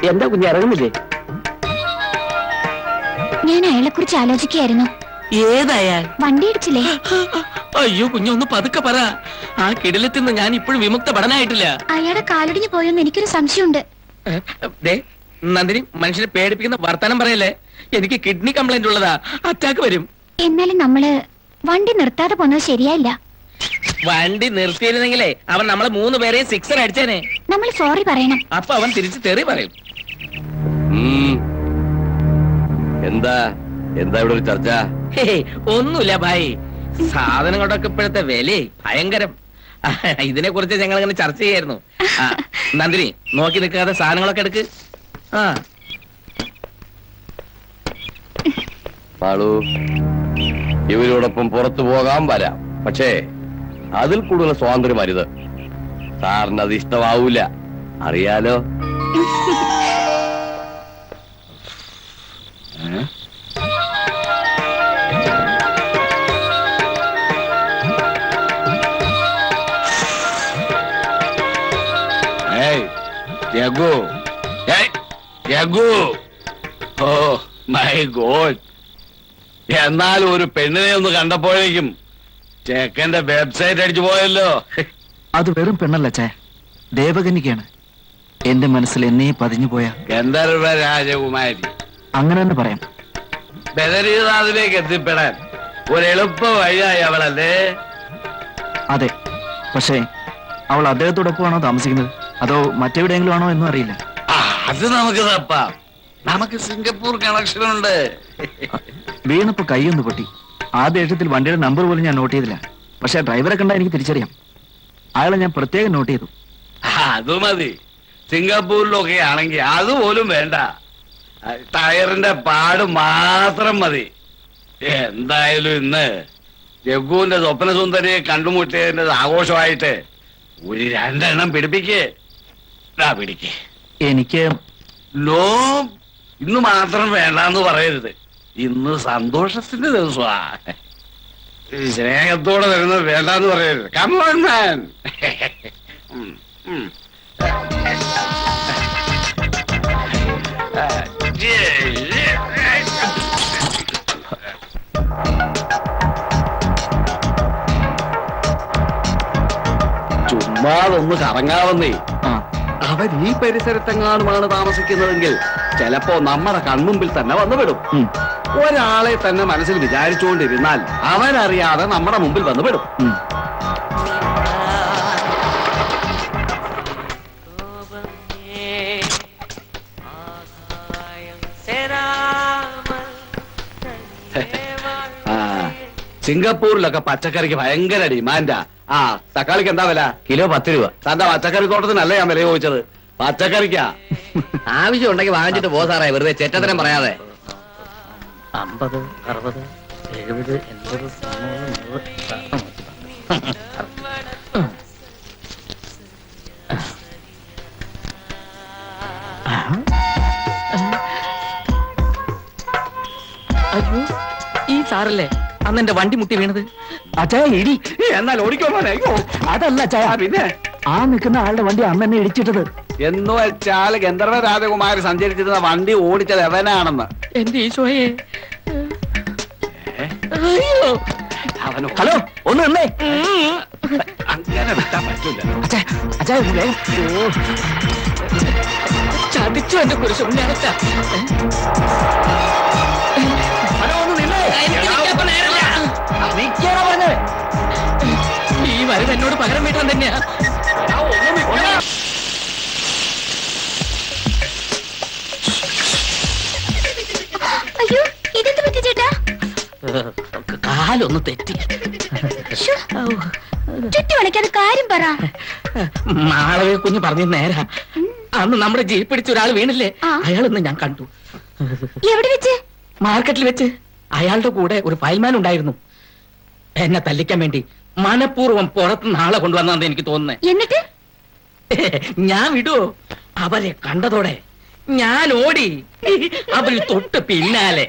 എന്താ കുഞ്ഞ് ഇറങ്ങുന്നില്ലേ? ഞാൻ അയാളെ കുറിച്ച് ആലോചിക്കുകയായിരുന്നു. ഏതായാൽ? വണ്ടി ഇടിച്ചില്ലേ? അയ്യോ കുഞ്ഞൊന്ന് പതുക്കെ പറ. ആ കിടിലത്തിൽ നിന്ന് ഞാൻ ഇപ്പോഴും വിമുക്ത പഠനായിട്ടില്ല. അയാളുടെ കാലൊടിഞ്ഞു പോയോന്ന് എനിക്കൊരു സംശയമുണ്ട്. ദേ നന്ദിനി, മനുഷ്യനെ പേടിപ്പിക്കുന്ന വർത്തമാനം പറയല്ലേ. എനിക്ക് കിഡ്നി കംപ്ലൈന്റ് ഉള്ളതാ, അറ്റാക്ക് വരും. എന്നാലും നമ്മള് വണ്ടി നിർത്താതെ പോന്നത് ശരിയായില്ല. വണ്ടി നിർത്തിയിരുന്നെങ്കിലേ അവൻ നമ്മളെ 3 പേരെയും സിക്സർ അടിച്ചേനെ. നമ്മൾ സോറി പറയണം. അപ്പൊ അവൻ തിരിച്ച് തെറി പറയും. എന്താ എന്താ ഇവിടെ ഒരു ചർച്ച? ഹേയ്, ഒന്നുമില്ല ഭായി. സാധനങ്ങളുടെയൊക്കെ ഇപ്പോഴത്തെ വിലയെ ഭയങ്കരം. ഇതിനെ കുറിച്ച് ഞങ്ങൾ ഇങ്ങനെ ചർച്ച ചെയ്യായിരുന്നു. നന്ദിനി, നോക്കി നിൽക്കാതെ സാധനങ്ങളൊക്കെ എടുക്ക്. ആ മാളു, ഇവരോടൊപ്പം പുറത്തു പോകാൻ വരാം, പക്ഷേ അതിൽ കൂടുതൽ സ്വാതന്ത്ര്യം അരുത്. സാറിന് അത് ഇഷ്ടമാവൂല, അറിയാലോ. Raghu, Raghu, oh my god. എന്നാലും ഒരു പെണ്ണിനെ ഒന്ന് കണ്ടപ്പോഴേക്കും ചെക്കന്റെ വെബ്സൈറ്റ് അടിച്ചു പോയല്ലോ. അത് വെറും പെണ്ണല്ല ചേ, ദേവകന്യകയാണ്. എന്റെ മനസ്സിൽ എന്നേ പതിഞ്ഞു പോയ ഗന്ധർവ രാജകുമാരി. അങ്ങനെ തന്നെ പറയാം. ബദരീനാഥിലേക്ക് എത്തിപ്പെടാൻ ഒരു എളുപ്പ വഴിയായി അവളല്ലേ? അതെ, പക്ഷേ അവൾ അദ്ദേഹത്തോടൊപ്പമാണോ താമസിക്കുന്നത് അതോ മറ്റെവിടെയെങ്കിലും ആണോ എന്നും അറിയില്ല. അത് നമുക്ക് തപ്പാം. നമുക്ക് സിംഗപ്പൂർ കണക്ഷൻ ഉണ്ട്. വീണപ്പോ കൈയൊന്ന് പൊട്ടി. ആ ദേഷ്യത്തിൽ വണ്ടിയുടെ നമ്പർ പോലും ഞാൻ നോട്ട് ചെയ്തില്ല. പക്ഷെ ഡ്രൈവറെ കണ്ടാൽ എനിക്ക് തിരിച്ചറിയാം. അയാളെ ഞാൻ പ്രത്യേകം നോട്ട് ചെയ്തു. അത് മതി. സിംഗപ്പൂരിലൊക്കെ ആണെങ്കിൽ അതുപോലും വേണ്ട, ടയറിന്റെ പാട് മാത്രം മതി. എന്തായാലും ഇന്ന് രഘുവിന്റെ സ്വപ്ന സുന്ദരിയെ കണ്ടുമുട്ടിയതിന്റെ ആഘോഷമായിട്ട് ഒരു 2 എണ്ണം പിടിപ്പിക്കേ. പിടിക്കേ. എനിക്ക് ലോ, ഇന്ന് മാത്രം വേണ്ടെന്ന് പറയരുത്. ഇന്ന് സന്തോഷത്തിന്റെ ദിവസമാ. സ്നേഹത്തോടെ വരുന്നത് വേണ്ടെന്ന് പറയരുത്. കമോൺ മാൻ. ചുമ്മാതൊന്ന് കറങ്ങാവുന്നേ. ആ അവൻ ഈ പരിസരത്തെങ്ങാനുമാണ് താമസിക്കുന്നതെങ്കിൽ ചിലപ്പോ നമ്മുടെ കൺമുമ്പിൽ തന്നെ വന്നുവിടും. ഒരാളെ തന്നെ മനസ്സിൽ വിചാരിച്ചുകൊണ്ടിരുന്നാൽ അവനറിയാതെ നമ്മുടെ മുമ്പിൽ വന്നുവിടും. സിംഗപ്പൂരിലൊക്കെ പച്ചക്കറിക്ക് ഭയങ്കര ഡിമാൻഡാ. തക്കാളിക്ക് എന്താ വില? കിലോ 10 രൂപ. തന്റെ പച്ചക്കറി തോട്ടത്തിനല്ല ഞാൻ വില ചോദിച്ചത്, പച്ചക്കറിക്കാ. ആവശ്യം ഉണ്ടെങ്കിൽ വാങ്ങിച്ചിട്ട് പോ സാറേ, വെറുതെ ചെറ്റത്തരം പറയാതെ. 50, 60, 70, 80, 100. അയ്യോ, ഈ സാറല്ലേ അന്ന് എന്റെ വണ്ടി മുട്ടി വീണത്? അച്ചായ ഇടി. എന്നാൽ ഓടിക്കോ മോനെ. അയ്യോ, അതല്ല അച്ചായ, പിന്നെ ആ നിൽക്കുന്ന ആളുടെ വണ്ടി അന്ന് എന്നെ ഇടിച്ചിട്ടത്. എന്ന് വെച്ചാൽ ഗന്ധർവ രാജകുമാരി സഞ്ചരിച്ചിരുന്ന വണ്ടി ഓടിച്ചത് എവനാണെന്ന്. എന്റെ ഈശോയെ. അയ്യോ, അവനോ ഹലോ, ഒന്ന് നിന്നേ. അങ്ങനെ വിട്ടാൻ പറ്റൂല. അച്ചായ ചതിച്ചു എന്റെ കുരിശ്. ഈ വരവ് എന്നോട് പകരം വീട്ടാൻ തന്നെയാ. അയ്യോ, ഇതെന്ത് പറ്റി ചേട്ടാ? കാലൊന്ന് തെറ്റി. ചുറ്റി വളയ്ക്കാതെ കാര്യം പറ. മാളവേ കുഞ്ഞ് പറഞ്ഞ നേരാ. അന്ന് നമ്മുടെ ജീപ്പ് പിടിച്ച ഒരാൾ വീണില്ലേ, അയാളൊന്ന് ഞാൻ കണ്ടു. എവിടെ വെച്ച്? മാർക്കറ്റിൽ വെച്ച്. അയാളുടെ കൂടെ ഒരു ഫയൽമാൻ ഉണ്ടായിരുന്നു. എന്നെ തല്ലിക്കാൻ വേണ്ടി മനഃപൂർവ്വം പുറത്ത് നാളെ കൊണ്ടുവന്നാന്ന് എനിക്ക് തോന്നുന്നേ. എന്നിട്ട് ഞാൻ വിടുവോ? അവരെ കണ്ടതോടെ ഞാൻ ഓടി. അവര് തൊട്ട് പിന്നാലെ.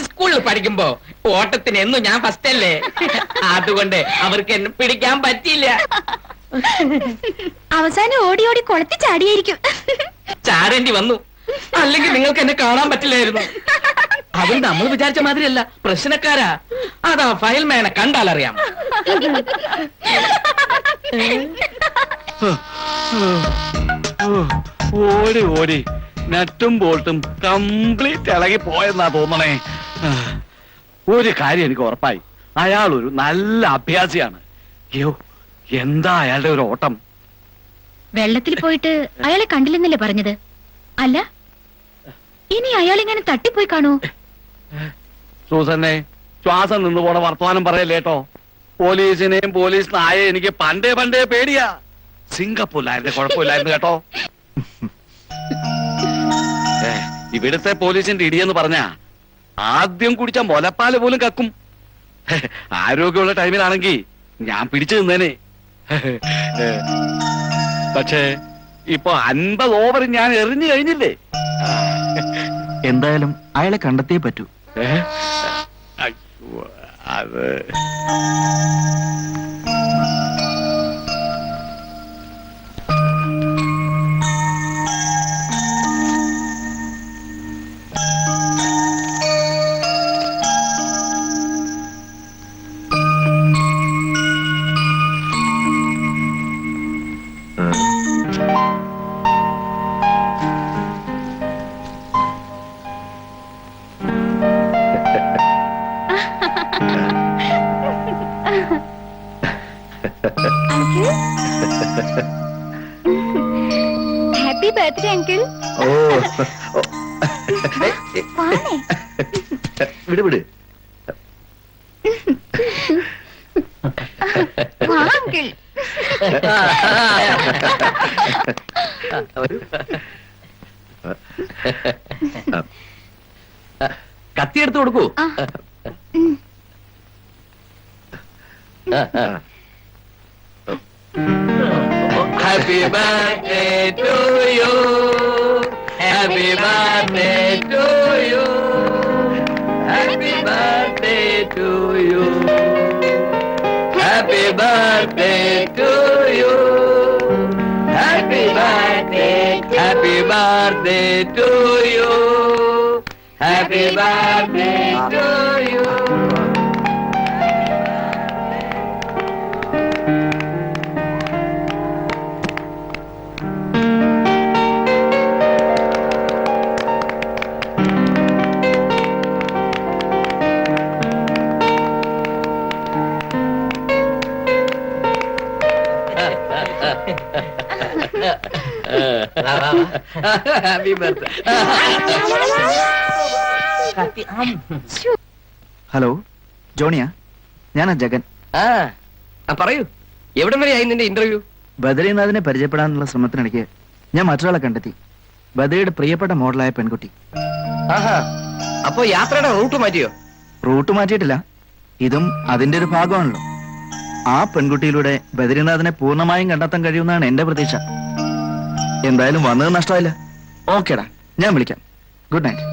സ്കൂളിൽ പഠിക്കുമ്പോ ഓട്ടത്തിന് എന്നും ഞാൻ ഫസ്റ്റ് അല്ലേ, അതുകൊണ്ട് അവർക്ക് എന്നെ പിടിക്കാൻ പറ്റിയില്ല. അവസാനം ഓടി ഓടി കൊളത്തി ചാടിയായിരിക്കും. ചാടേണ്ടി വന്നു, അല്ലെങ്കിൽ നിങ്ങൾക്ക് എന്നെ കാണാൻ പറ്റില്ലായിരുന്നു. അവർ നമ്മൾ വിചാരിച്ച മാതിരിയല്ല, പ്രശ്നക്കാരാ. അതാ ഫയൽമാനെ കണ്ടാലറിയാം. ഓടി ഓടി നട്ടും ബോൾട്ടും കംപ്ലീറ്റ് ഇളകി പോയെന്നാ തോന്നണേ. ഒരു കാര്യം എനിക്ക് ഉറപ്പായി, അയാൾ ഒരു നല്ല അഭ്യാസിയാണ്. അയ്യോ, എന്താ അയാളുടെ ഒരു ഓട്ടം! വെള്ളത്തിൽ പോയിട്ട് അയാളെ കണ്ടില്ലെന്നല്ലേ പറഞ്ഞത്? അല്ല, ഇനി അയാൾ ഇങ്ങനെ തട്ടിപ്പോയി കാണൂ. സൂസന്നെ, ശ്വാസം നിന്ന് പോണ വർത്തമാനം പറയല്ലേട്ടോ. പോലീസിനെയും പോലീസ് നായെ എനിക്ക് പണ്ടേ പണ്ടേ പേടിയാ. സിംഗപ്പൂരിലായിരുന്നു കുഴപ്പമില്ലായിരുന്നു കേട്ടോ. ഇവിടുത്തെ പോലീസിന്റെ ഇടിയെന്ന് പറഞ്ഞാ ആദ്യം കുടിച്ച മുലപ്പാല് പോലും കക്കും. ആരോഗ്യമുള്ള ടൈമിലാണെങ്കിൽ ഞാൻ പിടിച്ചു നിന്നേനെ. പക്ഷേ ഇപ്പൊ 50 ഓവർ ഞാൻ എറിഞ്ഞു കഴിഞ്ഞില്ലേ. എന്തായാലും അയാളെ കണ്ടെത്തിയേ പറ്റൂ. അയ്യോ, അത് ഹാപ്പി ബർത്ത്ഡേ അങ്കിൾ. ഓ വിട് വിട്. അങ്കിൾ കത്തിയെടുത്ത് കൊടുക്കൂ. Happy birthday to you, happy birthday to you, happy birthday to you, happy birthday to you, happy birthday, happy birthday to you, happy birthday to you. Happy birthday. Hello, ജോണിയാ, ഞാനാ ജഗൻ. പറയൂ, എവിടം വരെയായി നിന്റെ interview? ബദരീനാഥിനെ പരിചയപ്പെടാനുള്ള ശ്രമത്തിനിടയ്ക്ക് ഞാൻ മറ്റൊരാളെ കണ്ടെത്തി. ബദരിയുടെ പ്രിയപ്പെട്ട മോഡലായ പെൺകുട്ടി. അപ്പോ യാത്രയുടെ റൂട്ട് മാറ്റിയോ? റൂട്ട് മാറ്റിയിട്ടില്ല, ഇതും അതിന്റെ ഒരു ഭാഗമാണല്ലോ. ആ പെൺകുട്ടിയിലൂടെ ബദരീനാഥിനെ പൂർണ്ണമായും കണ്ടെത്താൻ കഴിയുമെന്നാണ് എന്റെ പ്രതീക്ഷ. എന്തായാലും വന്നത് നഷ്ടമായില്ല. ഓക്കേടാ, ഞാൻ വിളിക്കാം. Good night.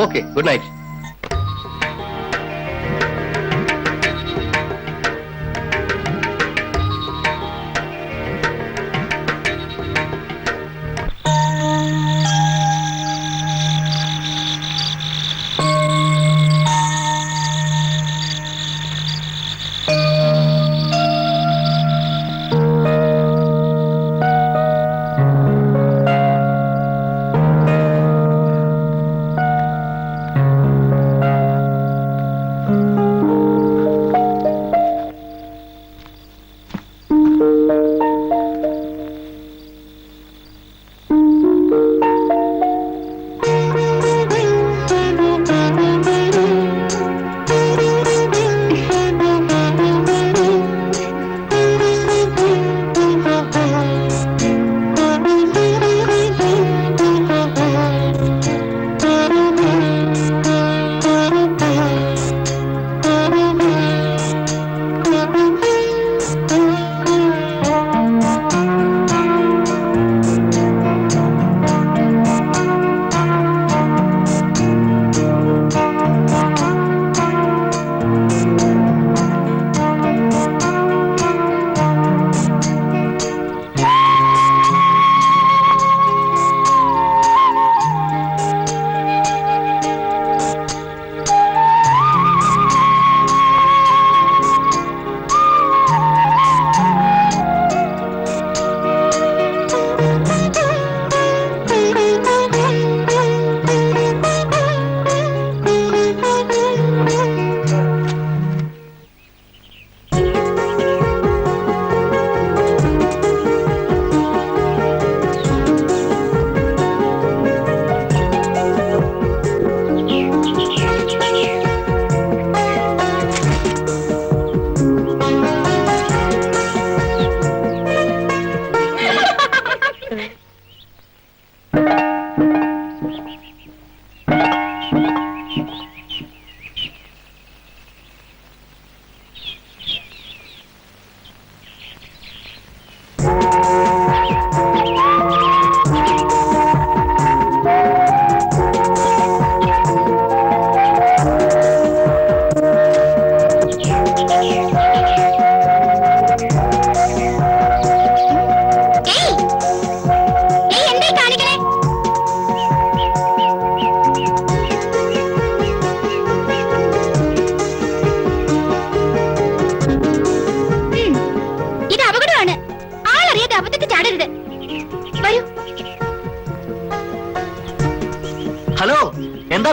Okay, good night.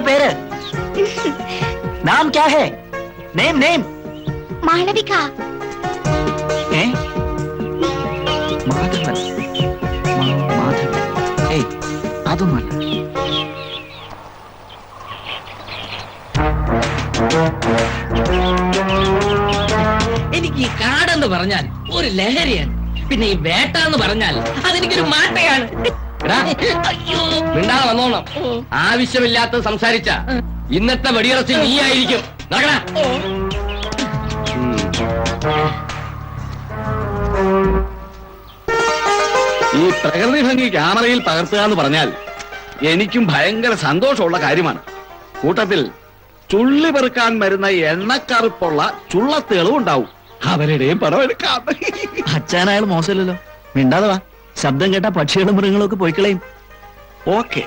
പേര്? നാം ക്യാ ഹേ? Name name. മാളവിക. ഏ? മാധവൻ. മാധവൻ. ഏയ്, അതൊന്നുമല്ല. എനിക്ക് ഈ കാടെന്ന് പറഞ്ഞാൽ ഒരു ലഹരിയാണ്. പിന്നെ ഈ വേട്ട എന്ന് പറഞ്ഞാൽ അതെനിക്കൊരു മാട്ടയാണ്. എടാ, അയ്യോ. മിണ്ടാതെ വന്നോണം. ആവശ്യമില്ലാത്തത് സംസാരിച്ച ഇന്നത്തെ വെടിയിറച്ചി നീ ആയിരിക്കും. നടക്കടാ. ഈ പ്രകൃതി ഭംഗി ക്യാമറയിൽ പകർത്തുക എന്ന് പറഞ്ഞാൽ എനിക്കും ഭയങ്കര സന്തോഷമുള്ള കാര്യമാണ്. കൂട്ടത്തിൽ ചുള്ളി പെറുക്കാൻ വരുന്ന എണ്ണക്കറുപ്പുള്ള ചുള്ളത്തുകളും ഉണ്ടാവും. അവരുടെയും പടം എടുക്കാം. അച്ഛനയാൾ മോശമല്ലല്ലോ. മിണ്ടാതെ വാ. ശബ്ദം കേട്ടാ പക്ഷികളും മൃഗങ്ങളും ഒക്കെ പോയിക്കളയും. ഓക്കെ.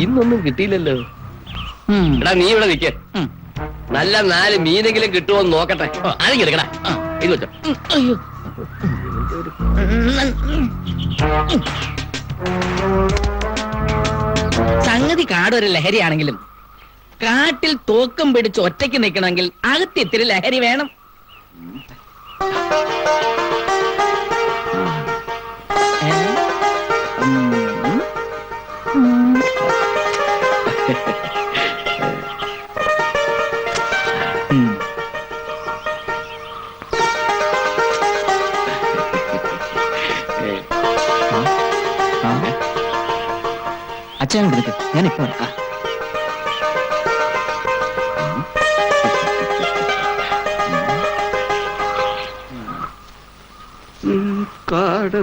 ഇന്നൊന്നും കിട്ടിയില്ലല്ലോ. എടാ നീ ഇവിടെ നിൽക്കേ. നല്ല 4 മീനെങ്കിലും കിട്ടുമോ എന്ന് നോക്കട്ടെ. ആരെങ്കിലും എടുക്കടാ. ഇത് വെച്ചോ. അയ്യോ. സംഗതി കാടൊരു ലഹരിയാണെങ്കിലും കാട്ടിൽ തോക്കം പിടിച്ച് ഒറ്റയ്ക്ക് നിൽക്കണമെങ്കിൽ അകത്ത് ഇത്തിരി ലഹരി വേണം. അച്ഛൻ കൊടുക്ക, ഞാൻ ഇപ്പൊ വരാം. കാട്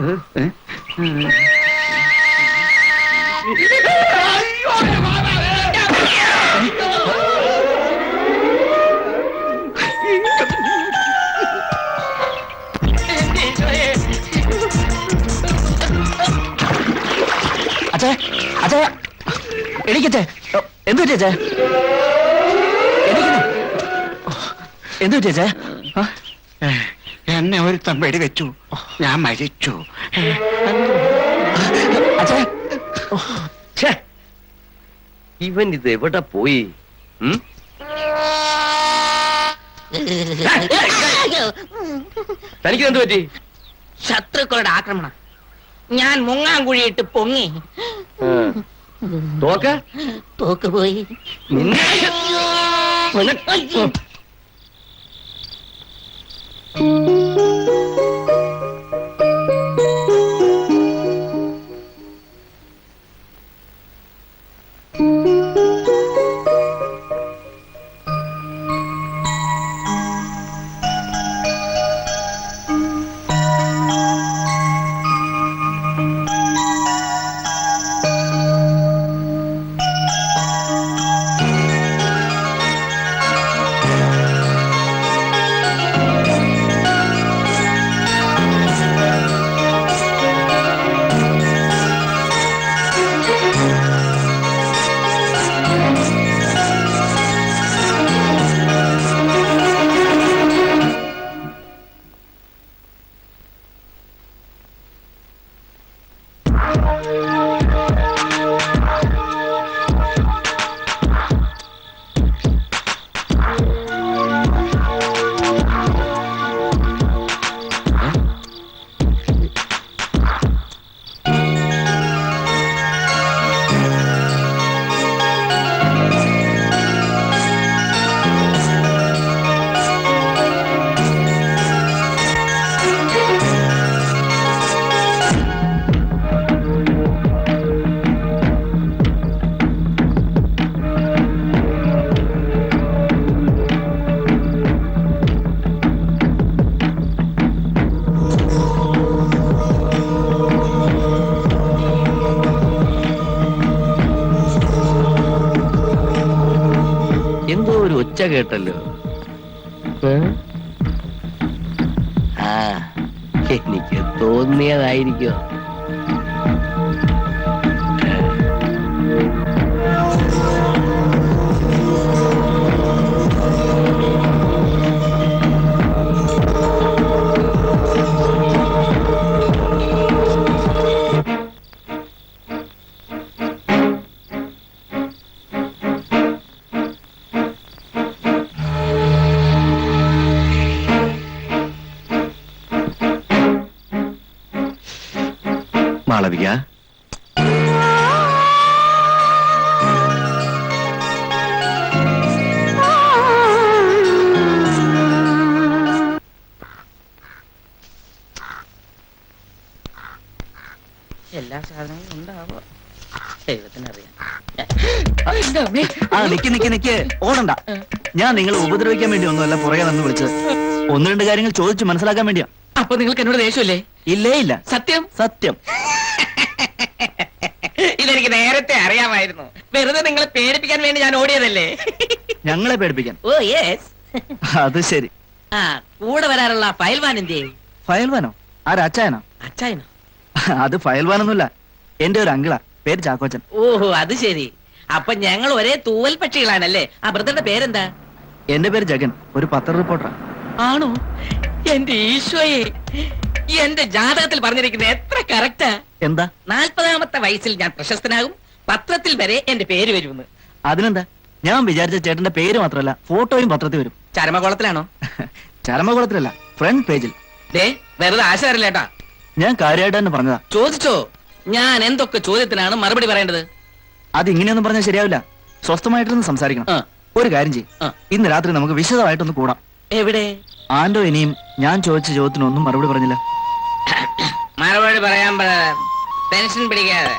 അച്ഛേ, അച്ഛേ, എണീക്കച്ചേ. എന്തു പറ്റിയച്ചേ? എണീക്കുന്നു. എന്തു പറ്റിയച്ചേ? എന്നെ ഒരുത്തം വെടിവെച്ചു, ഞാൻ മരിച്ചു. അച്ഛേ, ഛേ, ഇവൻ ഇത് എവിടെ പോയി? തനിക്ക് എന്ത് പറ്റി? ശത്രുക്കളുടെ ആക്രമണം. ഞാൻ മുങ്ങാങ്കുഴിയിട്ട് പൊങ്ങി. തോക്ക് തോക്ക് പോയി. എന്തോ ഒരു ഒച്ച കേട്ടല്ലോ. ആ, എനിക്ക് തോന്നിയതായിരിക്കോ. മാളവിക, എല്ലാ സാധനങ്ങളും ഉണ്ടാവോ ദൈവത്തിനറിയാം. ആ നിക്ക് ഓടണ്ട. ഞാൻ നിങ്ങളെ ഉപദ്രവിക്കാൻ വേണ്ടി ഒന്നുമല്ല പുറകെ നിന്ന് വിളിച്ചത്. ഒന്ന് രണ്ട് കാര്യങ്ങൾ ചോദിച്ചു മനസ്സിലാക്കാൻ വേണ്ടിയാ. അപ്പൊ നിങ്ങൾക്ക് എന്നോട് ദേഷ്യമല്ലേ? ഇല്ലേ ഇല്ല. സത്യം സത്യം. ഇതെനിക്ക് നേരത്തെ അറിയാമായിരുന്നു. വെറുതെ നിങ്ങളെ പേടിപ്പിക്കാൻ വേണ്ടി ഞാൻ ഓടിയതല്ലേ? ഞങ്ങളെ പേടിപ്പിക്കാൻ. ഓ യെസ്. അത് ശരി. ആ കൂടെ വരാറുള്ള ഫയൽവാൻ എന്തേ? ഫയൽവാനോ? ആരാച്ചായനോ? അച്ചായനോ? അത് ഫയൽവാനൊന്നുമില്ല, എന്റെ ഒരു അങ്കിളാ, പേര് ചാക്കോച്ചൻ. ഓഹോ അത് ശരി. അപ്പൊ ഞങ്ങൾ ഒരേ തൂവൽ പക്ഷികളാണല്ലേ. ആ ബ്രദറിന്റെ പേരെന്താ? എന്റെ പേര് ജഗൻ, ഒരു പത്ര റിപ്പോർട്ടറാ. ആണോ? എന്റെ ഈശോയെ, എന്റെ ജാതകത്തിൽ പറഞ്ഞിരിക്കുന്നത് എത്ര കറക്റ്റാ. എന്താ? 40ാമത്തെ വയസ്സിൽ ഞാൻ പ്രശസ്തനാകും, പത്രത്തിൽ വരെ എന്റെ പേര് വരുമെന്ന്. അതിനെന്താ, ഞാൻ വിചാരിച്ച ചേട്ടന്റെ പേര് മാത്രമല്ല ഫോട്ടോയും പത്രത്തിൽ വരും. ചരമകോളത്തിലാണോ? ചരമകുളത്തിലല്ല, ഫ്രണ്ട് പേജിൽ. ദേ വെറുതെ ആശ അറിയില്ലേട്ടാ. ഞാൻ കാര്യമായിട്ട് തന്നെ പറഞ്ഞതാ. ചോദിച്ചോ? ഞാൻ എന്തൊക്കെ ചോദ്യത്തിനാണ് മറുപടി പറയേണ്ടത്? അത് ഇങ്ങനെയൊന്നും പറഞ്ഞാൽ ശരിയാവില്ല. സ്വസ്ഥമായിട്ടൊന്ന് സംസാരിക്കണം. ആ. ഒരു കാര്യം ചെയ്യും, ആ. ഇന്ന് രാത്രി നമുക്ക് വിശദമായിട്ടൊന്ന് കൂടാം. എവിടെ? ആൻഡോ ഇനിയും ഞാൻ ചോദിച്ച ചോദ്യത്തിനൊന്നും മറുപടി പറഞ്ഞില്ല. മറുപടി പറയാൻ ടെൻഷൻ പിടിക്കാതെ.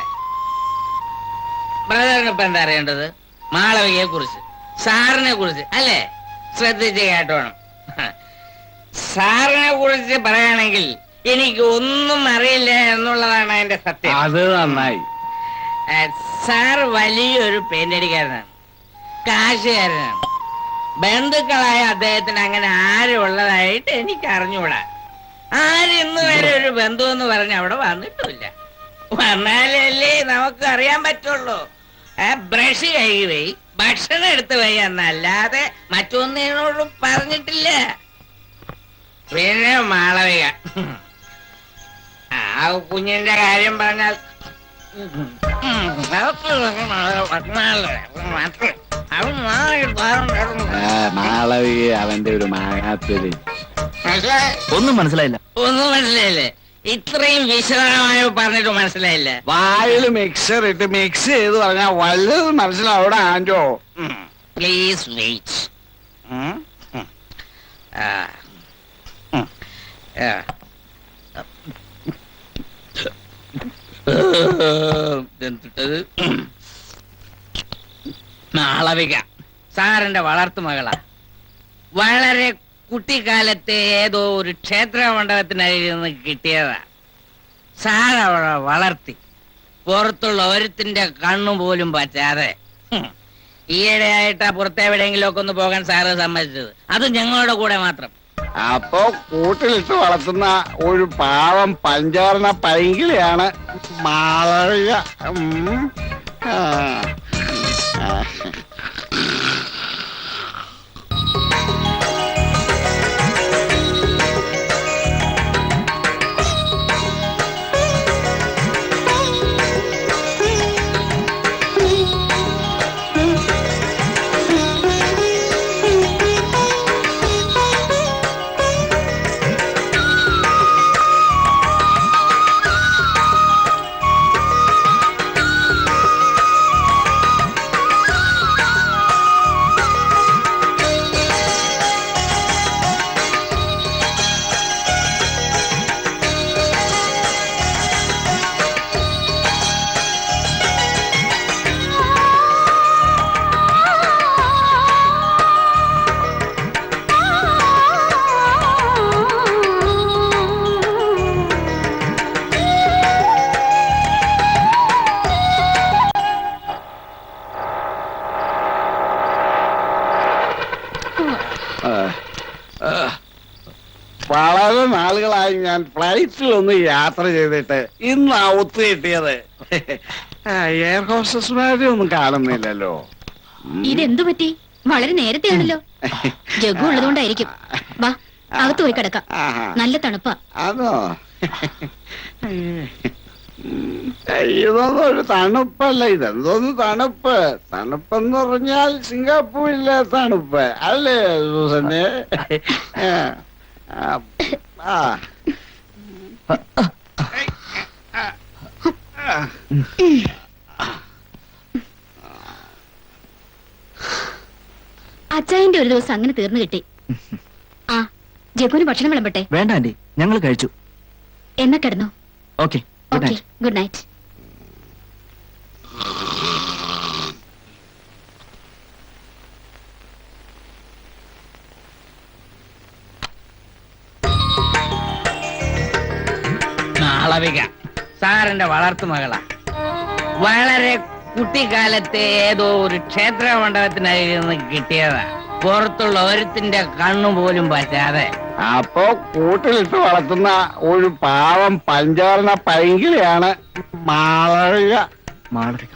ബ്രദറിന് ഇപ്പൊ എന്താ അറിയേണ്ടത്? മാളവികയെ കുറിച്ച്, സാറിനെ കുറിച്ച് അല്ലേ? ശ്രദ്ധിച്ച് കേട്ടോണം. സാറിനെ കുറിച്ച് പറയുകയാണെങ്കിൽ എനിക്ക് ഒന്നും അറിയില്ല എന്നുള്ളതാണ് അതിന്റെ സത്യം. അത് നന്നായി. സാർ വലിയൊരു പെയിന്റടിക്കാരനാണ്, കാശുകാരനാണ്. ബന്ധുക്കളായ അദ്ദേഹത്തിന് അങ്ങനെ ആരും ഉള്ളതായിട്ട് എനിക്ക് അറിഞ്ഞുകൂടാ. ആരും ഇന്ന് വരെ ഒരു ബന്ധു എന്ന് പറഞ്ഞ് അവിടെ വന്നിട്ടില്ല. വന്നാലല്ലേ നമുക്ക് അറിയാൻ പറ്റുള്ളൂ. ബ്രഷ് കഴുകി ഭക്ഷണം എടുത്തു പോയി എന്നല്ലാതെ മറ്റൊന്നിനോടും പറഞ്ഞിട്ടില്ല. പിന്നെ മാളവിക, ആ കുഞ്ഞിന്റെ കാര്യം പറഞ്ഞാൽ മാളവിക അവന്റെ ഒരു മാങ്ങാത്തൊലി. ഒന്നും മനസ്സിലായില്ല. ഒന്നും മനസ്സിലായില്ലേ? ഇത്രയും വിശദമായി പറഞ്ഞിട്ട് മനസ്സിലായില്ല. വായിൽ മിക്സർ ഇട്ട് മിക്സ് ചെയ്ത് പറഞ്ഞാൽ വല്ലതും മനസ്സിലാവിടെ ആൻഡോ. Please wait. മാളവിക സാറിന്റെ വളർത്തു മകളാ. വളരെ കുട്ടിക്കാലത്തെ ഏതോ ഒരു ക്ഷേത്ര മണ്ഡപത്തിനരികിൽ നിന്ന് കിട്ടിയതാ. സാർ അവളെ വളർത്തി, പുറത്തുള്ള ഒരുത്തിന്റെ കണ്ണുപോലും പറ്റാതെ. ഈയിടെയായിട്ടാ പുറത്തെവിടെയെങ്കിലും ഒക്കെ ഒന്ന് പോകാൻ സാറ് സമ്മതിച്ചത്, അത് ഞങ്ങളുടെ കൂടെ മാത്രം. അപ്പൊ കൂട്ടിലിട്ട് വളർത്തുന്ന ഒരു പാവം പഞ്ചവർണ പൈങ്കിളിയാണ് മാളവിക. ആ. വളരെ നാളുകളായി ഞാൻ ഫ്ലൈറ്റിൽ ഒന്ന് യാത്ര ചെയ്തിട്ട് ഇന്ന് ഔത്ത് കിട്ടിയത്. എയർ ഹോസ്റ്റസ്മാരെ ഒന്നും കാണുന്നില്ലല്ലോ. ഇതെന്തു പറ്റി? വളരെ നേരത്തെയാണല്ലോ. ജഗു ഉള്ളതുകൊണ്ടായിരിക്കും. വാ, അകത്ത് പോയി കിടക്കാം. ആഹാ. നല്ല തണുപ്പാ. അതോ? ഇതൊന്നും ഒരു തണുപ്പല്ല. ഇതെന്തോന്ന് തണുപ്പ്? തണുപ്പെന്ന് പറഞ്ഞാൽ സിംഗപ്പൂരിലെ തണുപ്പ് അല്ലേ സൂസന്നെ? ആ. അച്ചായന്റെ ഒരു ദിവസം അങ്ങനെ തീർന്നു കിട്ടി. ആ ജഗുവിന് ഭക്ഷണം വിളമ്പട്ടെ? വേണ്ട ആന്റി, ഞങ്ങൾ കഴിച്ചു. എന്നാ കിടന്നോ. Okay, good okay, night. Good night. Malavika സാറിന്റെ വളർത്തു മകളാ. വളരെ കുട്ടിക്കാലത്തെ ഏതോ ഒരു ക്ഷേത്ര മണ്ഡപത്തിനരികിൽ നിന്ന് കിട്ടിയതാ. പുറത്തുള്ള ഒരുത്തിന്റെ കണ്ണുപോലും പറ്റാതെ. അപ്പോ കൂട്ടിലിട്ട് വളർത്തുന്ന ഒരു പാവം പഞ്ചവർണ പൈങ്കിളിയാണ് മാളവിക. മാളവിക,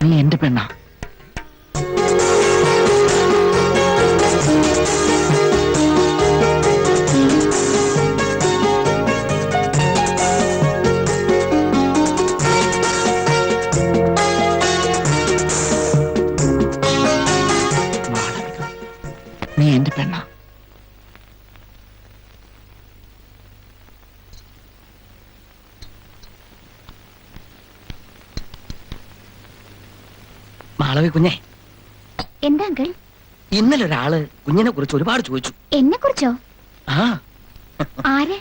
നീ എന്റെ പെണ്ണാ. മാളവിക, നീ എന്റെ പെണ്ണാ. മാളവി കുഞ്ഞെ, എന്താ അങ്കിൾ? ഇന്നലെ ഒരാള് കുഞ്ഞിനെ കുറിച്ച് ഒരുപാട് ചോദിച്ചു. എന്നെ കുറിച്ചോ? ആ ആര്?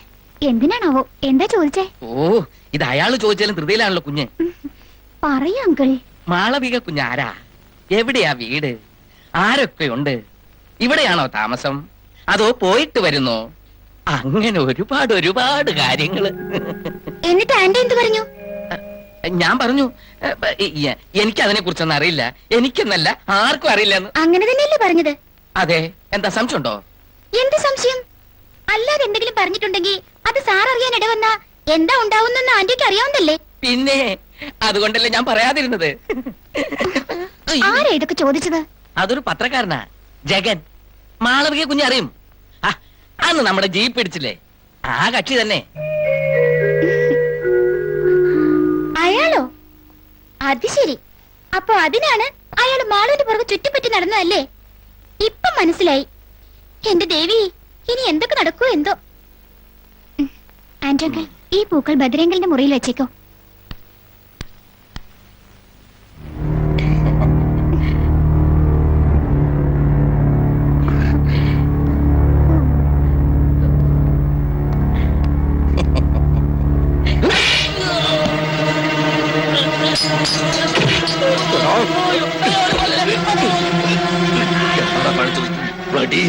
എന്തിനാണാവോ? എന്താ ചോദിച്ചേ? ഓ, ഇത് അയാള് ചോദിച്ചാലും ധൃതിയിലാണല്ലോ കുഞ്ഞ്. പറയൂ അങ്കിൾ. മാളവിക കുഞ്ഞാരാ? എവിടെയാ വീട്? ആരൊക്കെയുണ്ട്? ഇവിടെയാണോ താമസം? അതോ പോയിട്ട് വരുന്നോ? അങ്ങനെ ഒരുപാട് ഒരുപാട് കാര്യങ്ങള്. എന്നിട്ട് ആന്റി എന്ത് പറഞ്ഞു? ഞാൻ പറഞ്ഞു എനിക്ക് അതിനെ കുറിച്ചൊന്നും അറിയില്ല, എനിക്കെന്നല്ല ആർക്കും അറിയില്ല എന്ന്. അങ്ങനെ തന്നെയല്ലേ പറഞ്ഞത്? അതെ, എന്താ സംശയമുണ്ടോ? എന്ത് സംശയം? അല്ലാതെ എന്തെങ്കിലും പറഞ്ഞിട്ടുണ്ടെങ്കിൽ അത് സാർ അറിയാൻ ഇടവന്ന എന്താ ഉണ്ടാവുന്നെന്ന് ആന്റിക്ക് അറിയാവുന്നല്ലേ? പിന്നെ അതുകൊണ്ടല്ലേ ഞാൻ പറയാതിരുന്നത്. ആരാ ഇതൊക്കെ ചോദിച്ചത്? അതൊരു പത്രക്കാരനാ, ജഗൻ. മാളവിക കുഞ്ഞ് അറിയും. അന്ന് നമ്മുടെ ജീപ്പ് പിടിച്ചില്ലേ, ആ കക്ഷി തന്നെ. അയാളോ? അത് ശരി. അപ്പൊ അതിനാണ് അയാൾ മാളുവിന്റെ പുറകെ ചുറ്റിപ്പറ്റി നടന്നതല്ലേ? ഇപ്പൊ മനസ്സിലായി. എന്റെ ദേവി, ഇനി എന്തൊക്കെ നടക്കൂ എന്തോ. ആന്റി അങ്കിൾ, ഈ പൂക്കൾ ബദ്രേങ്കലിന്റെ മുറിയിൽ വെച്ചേക്കോ. Bloody.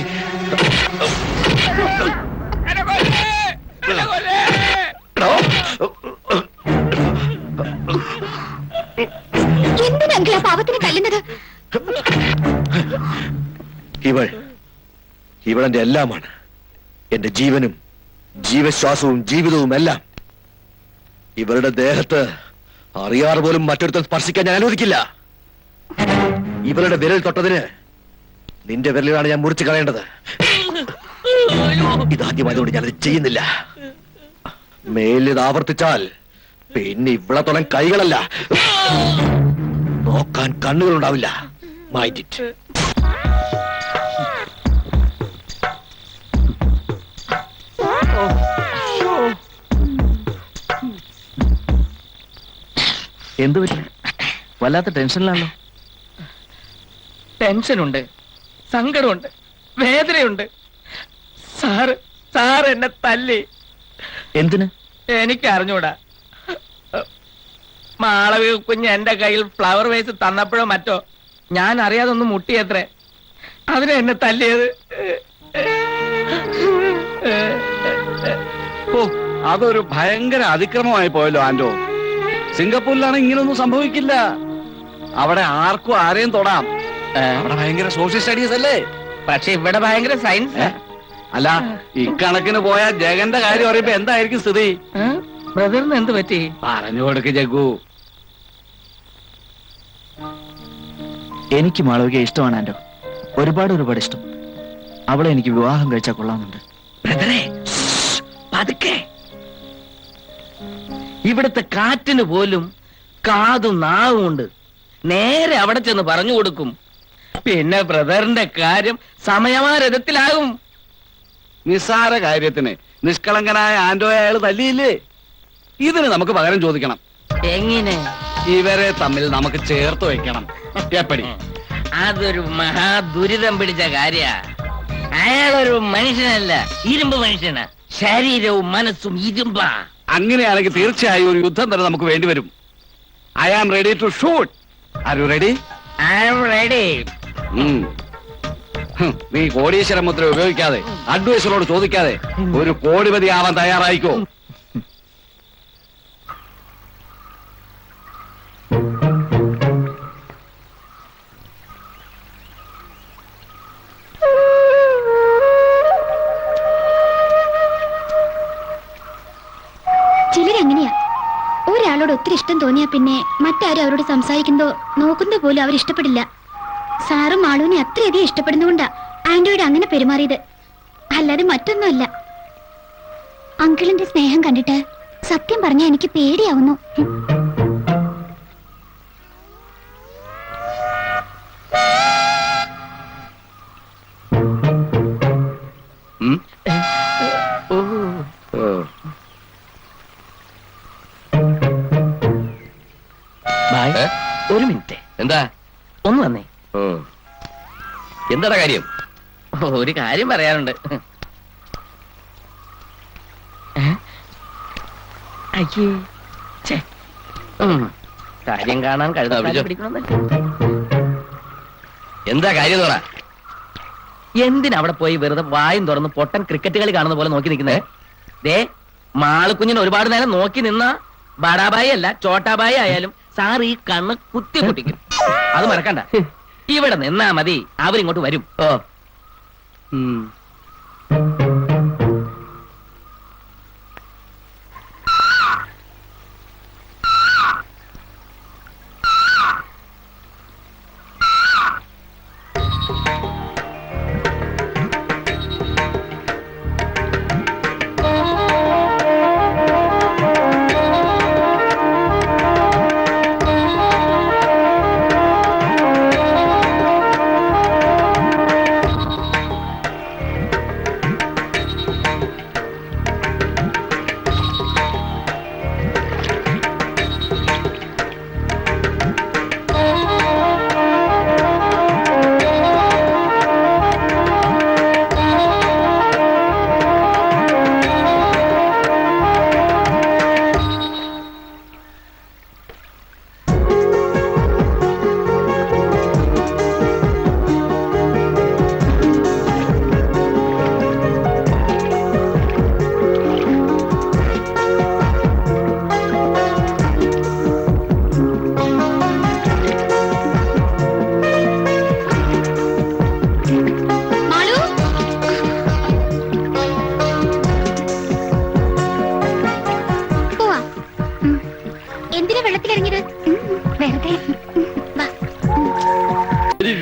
എന്തിനാ അങ്കിൾ ആ പാവത്തിനെ തല്ലുന്നത്? ഇവളെന്റെ എല്ലാമാണ്. എന്റെ ജീവനും ജീവശ്വാസവും ജീവിതവും എല്ലാം. ഇവരുടെ ദേഹത്ത് അറിയാതെ പോലും മറ്റൊരുത്തൻ സ്പർശിക്കാൻ ഞാൻ അനുവദിക്കില്ല. ഇവരുടെ വിരൽ തൊട്ടതിന് നിന്റെ വിരലാണ് ഞാൻ മുറിച്ചു കളയേണ്ടത്. ഇതാദ്യമായതുകൊണ്ട് ഞാനത് ചെയ്യുന്നില്ല. മേലിത് ആവർത്തിച്ചാൽ പിന്നെ ഇവിടെ തൊടാൻ കൈകളല്ല, നോക്കാൻ കണ്ണുകൾ ഉണ്ടാവില്ല. Mind it. എന്തു പറ്റി? വല്ലാത്ത ടെൻഷനിലാണല്ലോ. ടെൻഷനുണ്ട്, സങ്കടമുണ്ട്, വേദനയുണ്ട്. സാർ എന്നെ തല്ലി. എന്തിന്? എനിക്ക് അറിഞ്ഞൂടാ. മാളവിക കുഞ്ഞ് എന്റെ കയ്യിൽ ഫ്ലവർ വേസ് തന്നപ്പോഴോ മറ്റോ ഞാൻ അറിയാതെ ഒന്ന് മുട്ടിയത്രേ. അതിനെ എന്നെ തല്ലിയത്. ഓ, അതൊരു ഭയങ്കര അതിക്രമമായി പോയല്ലോ ആന്റോ. സിംഗപ്പൂരിലാണ് ഇങ്ങനൊന്നും സംഭവിക്കില്ല. അവിടെ ആർക്കും ആരെയും തൊടാം. അവിടെ ഭയങ്കര സോഷ്യൽ സ്റ്റഡീസ് അല്ലേ? പക്ഷെ ഇവിടെ ഭയങ്കര സയൻസ്. അല്ല, ഇക്കണക്കിന് പോയ ജഗന്റെ കാര്യം അറിയുമ്പോ എന്തായിരിക്കും സ്ഥിതി? ബ്രദറിന് എന്ത് പറ്റി? പറഞ്ഞു കൊടുക്ക് ജഗു. എനിക്ക് മാളവിക ഇഷ്ടമാണ് ആന്റോ, ഒരുപാട് ഇഷ്ടം. അവളെ എനിക്ക് വിവാഹം കഴിച്ചാൽ കൊള്ളാമെന്നുണ്ട്. ബ്രദറെ, പതുക്കെ. ഇവിടുത്തെ കാറ്റിന് പോലും കാതും നാവും ഉണ്ട്. നേരെ അവിടെ ചെന്ന് പറഞ്ഞു കൊടുക്കും. പിന്നെ ബ്രദറിന്റെ കാര്യം സമയമാരഥത്തിലാകും. നിസ്സാര കാര്യത്തിന് നിഷ്കളങ്കനായ ആന്റോയെ അയാൾ തല്ലിയില്ലേ? ഇതിന് നമുക്ക് പകരം ചോദിക്കണം. എങ്ങനെ? ഇവരെ തമ്മിൽ നമുക്ക് ചേർത്ത് വെക്കണം. എപ്പടി? അതൊരു മഹാദുരിതം പിടിച്ച കാര്യ. അയാളൊരു മനുഷ്യനല്ല, ഇരുമ്പ് മനുഷ്യനാ. ശരീരവും മനസ്സും ഇരുമ്പാ. അങ്ങനെയാണെങ്കിൽ തീർച്ചയായും ഒരു യുദ്ധം തന്നെ നമുക്ക് വേണ്ടിവരും. I am ready to shoot. Are you ready? I am ready. നീ കോടീശ്വര മുദ്ര ഉപയോഗിക്കാതെ, അഡ്വൈസറോട് ചോദിക്കാതെ ഒരു കോടിപതി ആവാൻ തയ്യാറായിക്കോ? ചിലരങ്ങനെയാ. ഒരാളോട് ഒത്തിരി ഇഷ്ടം തോന്നിയാ പിന്നെ മറ്റാരും അവരോട് സംസാരിക്കുന്നതോ നോക്കുന്നതോ പോലും അവരിഷ്ടപ്പെടില്ല. സാറും മാളുവിനെ അത്രയധികം ഇഷ്ടപ്പെടുന്നതുകൊണ്ടാ ആന്റിയോട് അങ്ങനെ പെരുമാറിയത്, അല്ലാതെ മറ്റൊന്നുമല്ല. അങ്കിളിന്റെ സ്നേഹം കണ്ടിട്ട് സത്യം പറഞ്ഞാ എനിക്ക് പേടിയാവുന്നു. ബായ്, ഏ? ഒരു മിനിറ്റ് എന്താ? ഒന്ന് വന്നേ. എന്താടാ കാര്യം? ഒരു കാര്യം പറയാനുണ്ട്. അയ്യേ, ഛെ. കാര്യം കാണാൻ പിടിച്ചോ. പിടിക്കണമെന്നല്ലേ. എന്താ കാര്യം തോടാ? എന്തിനവിടെ പോയി വെറുതെ വായും തുറന്ന് പൊട്ടൻ ക്രിക്കറ്റ് കളി കാണുന്ന പോലെ നോക്കി നിൽക്കുന്നേ? ദേ, മാളുക്കുഞ്ഞിന് ഒരുപാട് നേരം നോക്കി നിന്ന ബടാബായി അല്ല ചോട്ടാബായി ആയാലും സാർ ഈ കണ്ണ് കുത്തി പൊട്ടിക്കും. അത് മറക്കണ്ട. ഇവിടെ നിന്നാ മതി, അവരിങ്ങോട്ട് വരും. ഓ,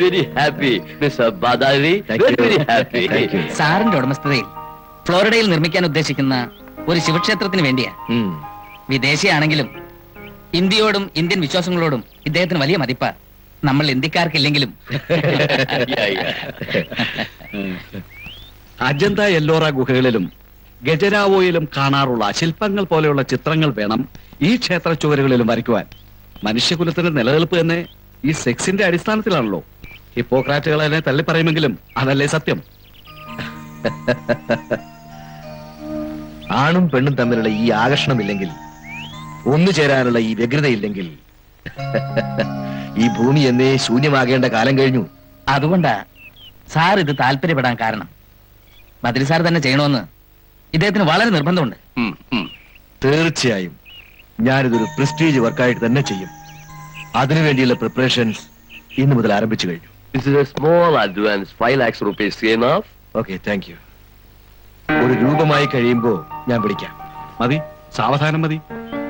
very happy, Mr. Badari. Very happy. സാറിന്റെ ഉടമസ്ഥതയിൽ ഫ്ലോറിഡയിൽ നിർമ്മിക്കാൻ ഉദ്ദേശിക്കുന്ന ഒരു ശിവക്ഷേത്രത്തിന് വേണ്ടിയാ. വിദേശിയാണെങ്കിലും ഇന്ത്യയോടും ഇന്ത്യൻ വിശ്വാസങ്ങളോടും ഇദ്ദേഹത്തിന് വലിയ മതിപ്പാ. നമ്മൾ ഇന്ത്യക്കാർക്കില്ലെങ്കിലും. അജന്ത എല്ലോറ ഗുഹകളിലും ഗജരാവോയിലും കാണാറുള്ള ശില്പങ്ങൾ പോലെയുള്ള ചിത്രങ്ങൾ വേണം ഈ ക്ഷേത്ര ചുവരുകളിലും വരയ്ക്കുവാൻ. മനുഷ്യകുലത്തിന്റെ നിലനിൽപ്പ് തന്നെ ഈ സെക്സിന്റെ അടിസ്ഥാനത്തിലാണല്ലോ. ഹിപ്പോക്രാറ്റുകൾ അതിനെ തള്ളി പറയുമെങ്കിലും അതല്ലേ സത്യം. ആണും പെണ്ണും തമ്മിലുള്ള ഈ ആകർഷണമില്ലെങ്കിൽ, ഒന്നു ചേരാനുള്ള ഈ വ്യഗ്രതയില്ലെങ്കിൽ ഈ ഭൂമി എന്നേ ശൂന്യമാകേണ്ട കാലം കഴിഞ്ഞു. അതുകൊണ്ടാ സാർ ഇത് താല്പര്യപ്പെടാൻ കാരണം. ബദ്രി സാർ തന്നെ ചെയ്യണമെന്ന് ഇദ്ദേഹത്തിന് വളരെ നിർബന്ധമുണ്ട്. തീർച്ചയായും ഞാനിതൊരു പ്രസ്റ്റീജ് വർക്കായിട്ട് തന്നെ ചെയ്യും. അതിനുവേണ്ടിയുള്ള പ്രിപ്പറേഷൻസ് ഇന്ന് മുതൽ ആരംഭിച്ചു കഴിഞ്ഞു. This is a small advance, 5 lakhs rupees enough? Okay, thank you. ഒരു രൂപമായി കഴിയുമ്പോ ഞാൻ വിളിക്കാം. മതി, സാവധാനം മതി.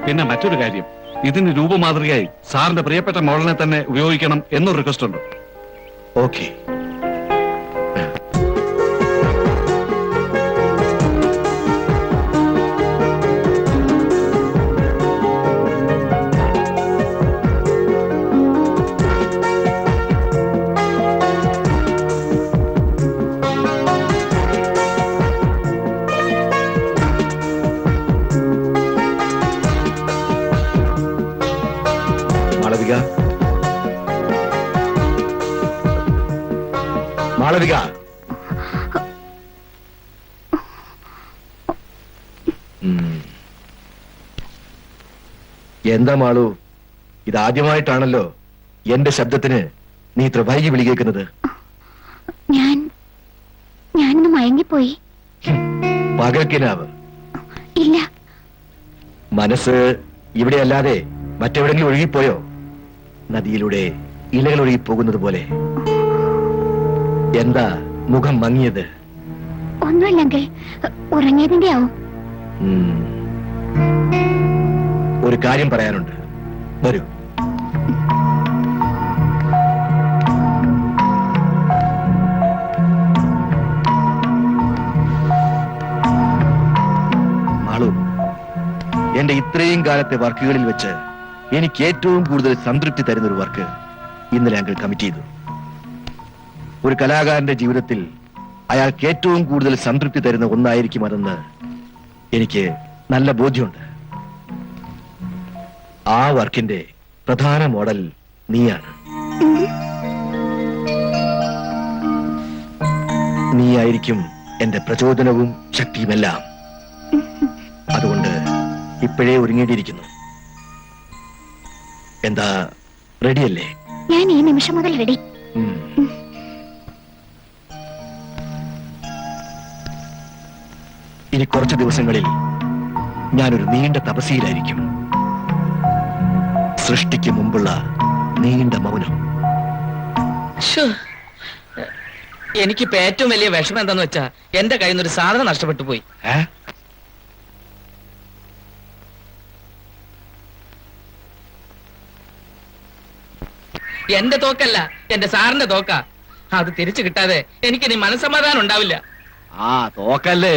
പിന്നെ മറ്റൊരു കാര്യം, ഇതിന് രൂപമാതൃകയായി സാറിന്റെ പ്രിയപ്പെട്ട മോഡലിനെ തന്നെ ഉപയോഗിക്കണം എന്നൊരു റിക്വസ്റ്റ് ഉണ്ട്. ഓക്കെ. മാളവിക, മാളവിക. എന്താ മാളു, ഇതാദ്യമായിട്ടാണല്ലോ എന്റെ ശബ്ദത്തിന് നീ ഇത്ര വൈകി വിളി കേൾക്കുന്നത്. ഞാനൊന്ന് മയങ്ങിപ്പോയി. പകൽക്കിനാവ് ഇല്ല. മനസ്സ് ഇവിടെ അല്ലാതെ മറ്റെവിടെങ്കിലും ഒഴുകിപ്പോയോ? നദിയിലൂടെ ഇലകൾ ഒഴുകി പോകുന്നത് പോലെ. എന്താ മുഖം മങ്ങിയത്? ഒന്നുമില്ലെങ്കിൽ ഉറങ്ങിയതിന്റെ ആവും. ഉം. ഒരു കാര്യം പറയാനുണ്ട്, വരൂ. മാളു, എന്റെ ഇത്രയും കാലത്തെ വർക്കുകളിൽ വെച്ച് എനിക്ക് ഏറ്റവും കൂടുതൽ സംതൃപ്തി തരുന്ന ഒരു വർക്ക് ഇന്നലെ അങ്കിൾ കമ്മിറ്റ് ചെയ്തു. ഒരു കലാകാരന്റെ ജീവിതത്തിൽ അയാൾക്ക് ഏറ്റവും കൂടുതൽ സംതൃപ്തി തരുന്ന ഒന്നായിരിക്കും അതെന്ന് എനിക്ക് നല്ല ബോധ്യമുണ്ട്. ആ വർക്കിന്റെ പ്രധാന മോഡൽ നീയാണ്. നീയായിരിക്കും എന്റെ പ്രചോദനവും ശക്തിയുമെല്ലാം. അതുകൊണ്ട് ഇപ്പോഴേ ഒരുങ്ങേണ്ടിയിരിക്കുന്നു. എന്താ, റെഡിയല്ലേ? ഞാൻ ഈ നിമിഷം മുതൽ റെഡി. ഇനി കുറച്ച് ദിവസങ്ങളിൽ ഞാനൊരു നീണ്ട തപസ്യയിലായിരിക്കും. സൃഷ്ടിക്ക് മുമ്പുള്ള നീണ്ട മൗനം. എനിക്കിപ്പോ ഏറ്റവും വലിയ വിഷമം എന്താന്ന് വെച്ചാ എന്റെ കയ്യിൽ നിന്ന് ഒരു സാധനം നഷ്ടപ്പെട്ടു പോയി. എന്റെ തോക്കല്ല, എന്റെ സാറിന്റെ തോക്ക. അത് തിരിച്ചു കിട്ടാതെ എനിക്കിനി മനസ്സമാധാനം ഉണ്ടാവില്ല. ആ തോക്കല്ലേ,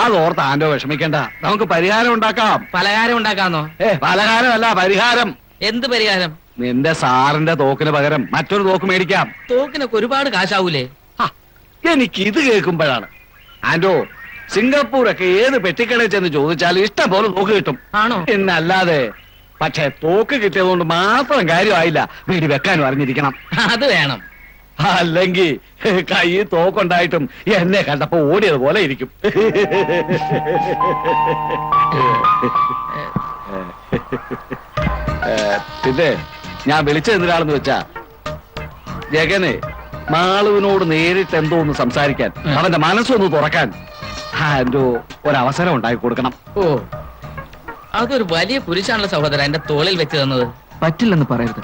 അതോർത്ത് ആൻഡോ വിഷമിക്കണ്ട, നമുക്ക് പരിഹാരം ഉണ്ടാക്കാം. പലഹാരം ഉണ്ടാക്കാന്നോ? പലഹാരമല്ല, പരിഹാരം. എന്ത് പരിഹാരം? നിന്റെ സാറിന്റെ തോക്കിന് പകരം മറ്റൊരു തോക്ക് മേടിക്കാം. തോക്കിനൊക്കെ ഒരുപാട് കാശാവൂലേ? എനിക്ക് ഇത് കേൾക്കുമ്പോഴാണ് ആൻഡോ, സിംഗപ്പൂരൊക്കെ ഏത് പെട്ടിക്കടയിൽ ചെന്ന് ചോദിച്ചാലും ഇഷ്ടം പോലെ തോക്ക് കിട്ടും. ആണോ? എന്നല്ലാതെ. പക്ഷെ തോക്ക് കിട്ടിയതുകൊണ്ട് മാത്രം കാര്യമായില്ല, വീട് വെക്കാനും അറിഞ്ഞിരിക്കണം. അത് വേണം. അല്ലെങ്കിൽ കയ്യിൽ തോക്കുണ്ടായിട്ടും എന്നെ കണ്ടപ്പോ ഓടിയത് പോലെ ഇരിക്കും. പിന്നെ ഞാൻ വിളിച്ചെന്തിനാണെന്ന് വെച്ചാ, ജഗന് മാളുവിനോട് നേരിട്ട് എന്തോ ഒന്ന് സംസാരിക്കാൻ, അവന്റെ മനസ്സൊന്ന് തുറക്കാൻ എന്തോ ഒരവസരം ഉണ്ടാക്കി കൊടുക്കണം. ഓ, അതൊരു വലിയ പുരുഷാണല്ലോ സഹോദരൻ എന്റെ തോളിൽ വെച്ച് തന്നത്. പറ്റില്ലെന്ന് പറയരുത്.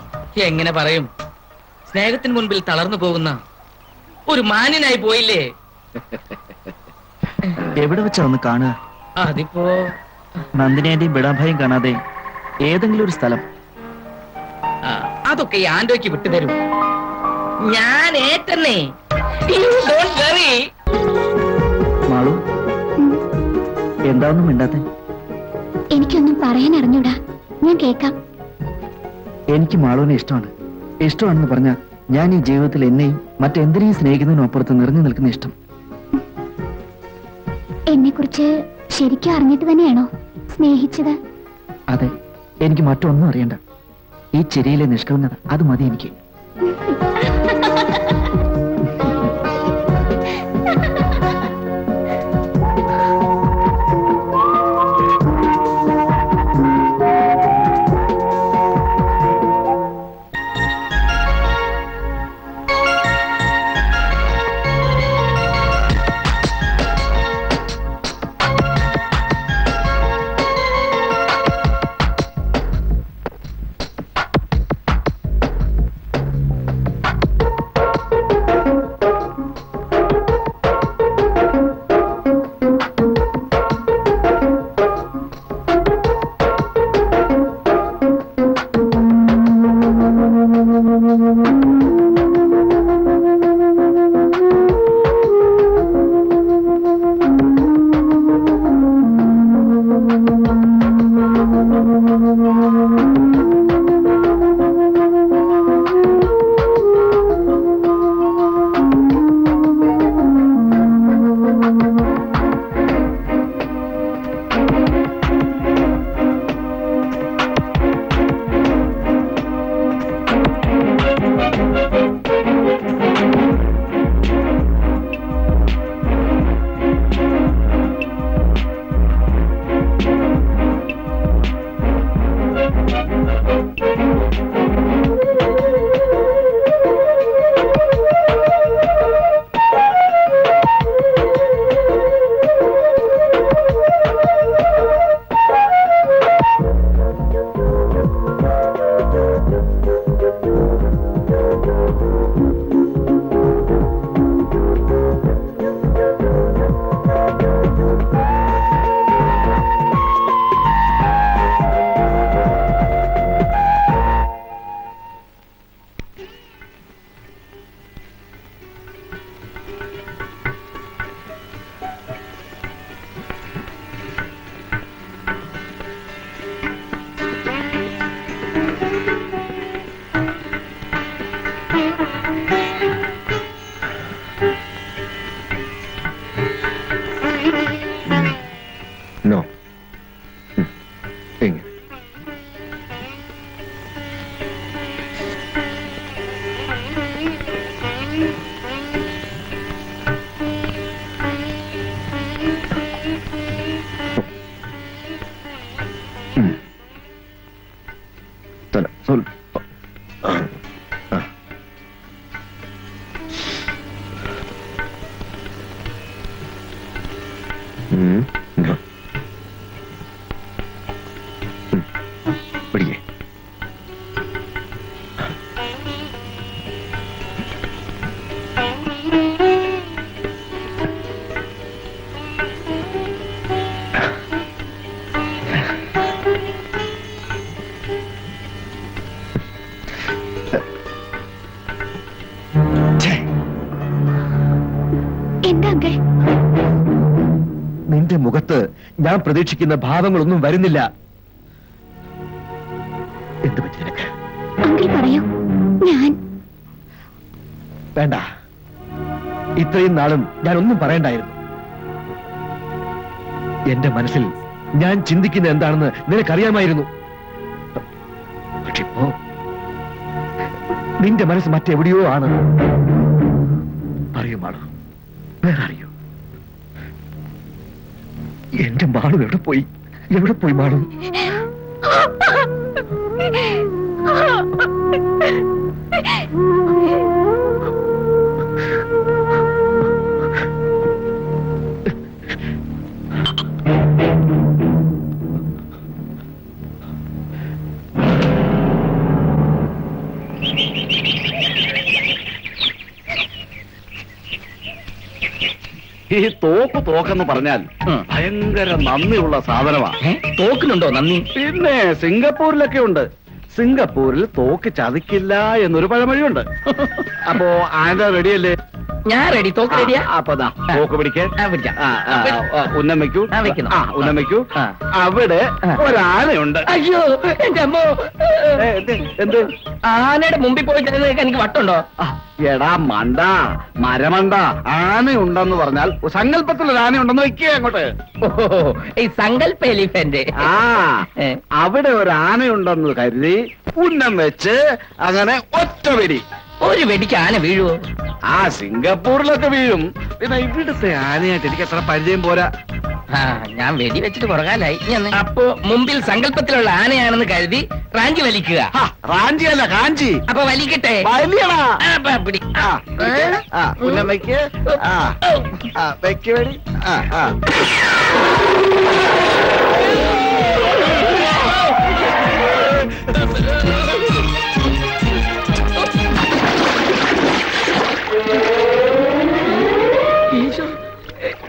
എങ്ങനെ പറയും? സ്നേഹത്തിന് മുൻപിൽ തളർന്നു പോകുന്ന ഒരു മാന്യനായി പോയില്ലേ? എവിടെ വെച്ചാ ഒന്ന് കാണുക? അതിപ്പോ നന്ദിനിയുടെയും ബിടാഭായും കാണാതെ ഏതെങ്കിലും ഒരു സ്ഥലം. അതൊക്കെ ഈ ആൻഡോയ്ക്ക് വിട്ടുതരും. ഞാൻ ഏറ്റന്നേ. മാളു, എന്താണെന്നും മിണ്ടാത്തെ? എനിക്കൊന്നും പറയാൻ അറിഞ്ഞൂടാ, ഞാൻ കേക്കാം. എനിക്ക് മാളുവിനെ ഇഷ്ടമാണ്. ഇഷ്ടമാണെന്ന് പറഞ്ഞ ഞാൻ ഈ ജീവിതത്തിൽ എന്നെയും മറ്റെന്തിനേയും സ്നേഹിക്കുന്നതിനപ്പുറത്ത് നിറഞ്ഞു നിൽക്കുന്ന ഇഷ്ടം. എന്നെ കുറിച്ച് ശരിക്കും അറിഞ്ഞിട്ട് തന്നെയാണോ സ്നേഹിച്ചത്? അതെ, എനിക്ക് മറ്റൊന്നും അറിയണ്ട. ഈ ചിരിയിലെ നിഷ്കളങ്കത, അത് മതി എനിക്ക്. സ്വൽപ്പം. ആ, ആ. ഉം, ഇങ്ങോ. പിടിക്കേ. എന്താ അങ്കിൾ? നിന്റെ മുഖത്ത് ഞാൻ പ്രതീക്ഷിക്കുന്ന ഭാവങ്ങളൊന്നും വരുന്നില്ല. എന്ത് പറ്റി നിനക്ക്? അങ്കിൾ പറയൂ. ഞാൻ വേണ്ട, ഇത്രയും നാളും ഞാൻ ഒന്നും പറയണ്ടായിരുന്നു. എന്റെ മനസ്സിൽ ഞാൻ ചിന്തിക്കുന്ന എന്താണെന്ന് നിനക്കറിയാമായിരുന്നു. പക്ഷെ ഇപ്പോ നിന്റെ മനസ്സ് മറ്റെവിടെയോ ആണ്. അറിയോ മാളു? വേറെ അറിയോ? എന്റെ മാളു എവിടെ പോയി? എവിടെ പോയി മാളു? ഈ തോക്കെന്ന് പറഞ്ഞാൽ ഭയങ്കര നന്ദിയുള്ള സാധനമാണ്. തോക്കിനുണ്ടോ നന്ദി? പിന്നെ സിംഗപ്പൂരിലൊക്കെ ഉണ്ട്. സിംഗപ്പൂരിൽ തോക്ക് ചതിക്കില്ല എന്നൊരു പഴമൊഴിയുണ്ട്. അപ്പോ ആന്റ റെഡിയല്ലേ? ഞാൻ റെഡി. തോക്ക് റെഡിയാ? അപ്പൊ ദാ തോക്ക് പിടിക്കാൻ പിടിക്കാം. ഉന്നം വെക്കൂ. വെക്കുന്നു. ഉന്നം വെക്കൂ. ആ. അവിടെ ഒരാനയുണ്ട്. അയ്യോ എന്റെ അമ്മോ, എന്ത്? ആനയുടെ മുമ്പിൽ പോയി ചെന്നേക്കാൻ എനിക്ക് വട്ടുണ്ടോ? എടാ മണ്ട, മരമണ്ട, ആനയുണ്ടെന്ന് പറഞ്ഞാൽ സങ്കല്പത്തിൽ ഒരു ആനയുണ്ടെന്ന് വെക്കുക അങ്ങോട്ട്. ഓഹോ, ഈ സങ്കല്പ എലിഫന്റ്. ആ, അവിടെ ഒരു ആനയുണ്ടെന്ന് കരുതി ഉന്നം വെച്ച് അങ്ങനെ ഒറ്റ വെടി. ഒരു വെടിക്ക് ആന വീഴുവോ? ആ, സിംഗപ്പൂരിലൊക്കെ വീഴും. പിന്നെ ഇവിടുത്തെ ആനയായിട്ട് എനിക്ക് അത്ര പരിചയം പോരാ. ആ, ഞാൻ വെടി വെച്ചിട്ട് പുറകാലായി. അപ്പോ മുമ്പിൽ സങ്കല്പത്തിലുള്ള ആനയാണെന്ന് കരുതി റാഞ്ചി വലിക്കുക. റാഞ്ചി അല്ല, കാഞ്ചി. അപ്പൊ വലിക്കട്ടെ. വലിയടാ. ആ, പിടി. ഉന്നം വെക്ക്. വെക്ക് വെടി.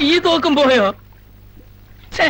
ഈ തോക്കും പോയോ? ഛേ,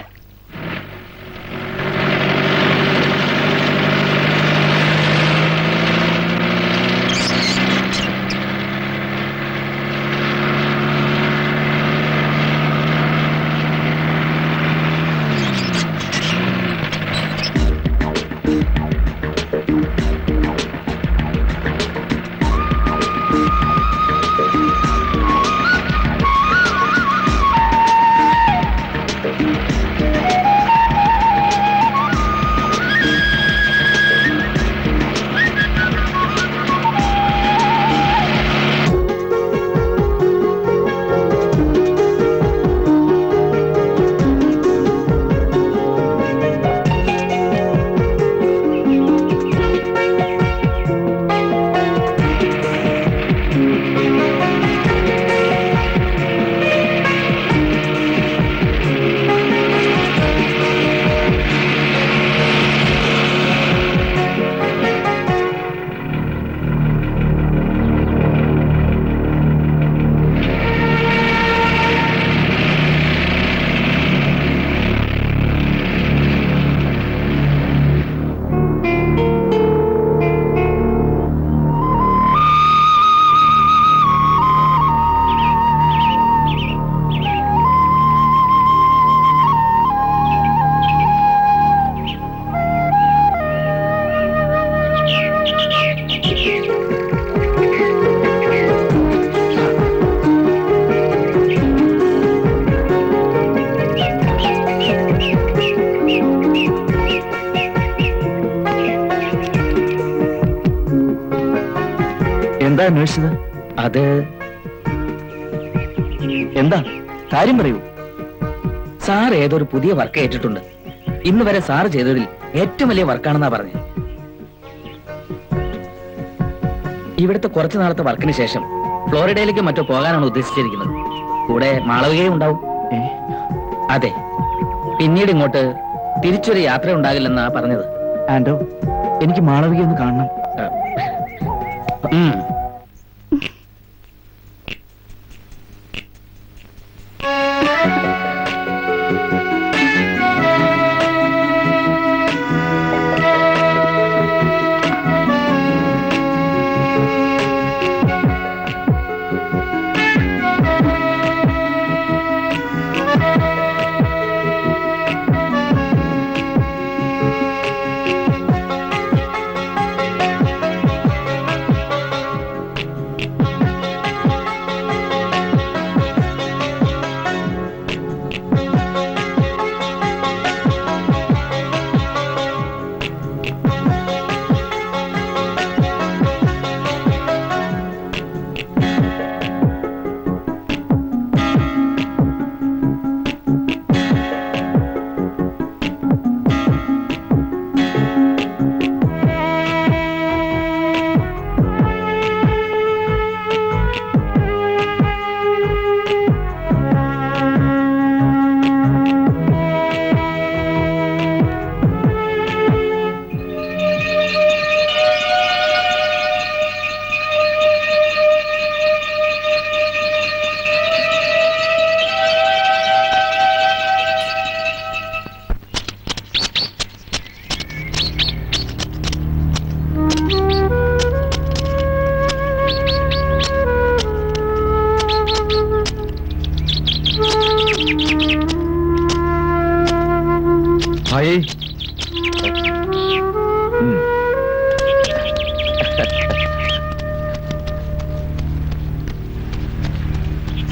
എന്താ അന്വേഷിച്ചത്? അത് എന്താ കാര്യം പറയൂ. സാർ ഏതൊരു പുതിയ വർക്ക് ഏറ്റിട്ടുണ്ട്. ഇന്ന് വരെ സാർ ചെയ്തതിൽ ഏറ്റവും വലിയ വർക്കാണെന്നാ പറഞ്ഞത്. ഇവിടുത്തെ കുറച്ചു നാളത്തെ വർക്കിന് ശേഷം ഫ്ലോറിഡയിലേക്ക് മറ്റോ പോകാനാണ് ഉദ്ദേശിച്ചിരിക്കുന്നത്. കൂടെ മാളവികയും ഉണ്ടാവും. ഏ? അതെ, പിന്നീട് ഇങ്ങോട്ട് തിരിച്ചൊരു യാത്ര ഉണ്ടാകില്ലെന്നാ പറഞ്ഞത്. ആൻഡോ, എനിക്ക് മാളവിക ഒന്ന് കാണണം. ഉം. ഭായി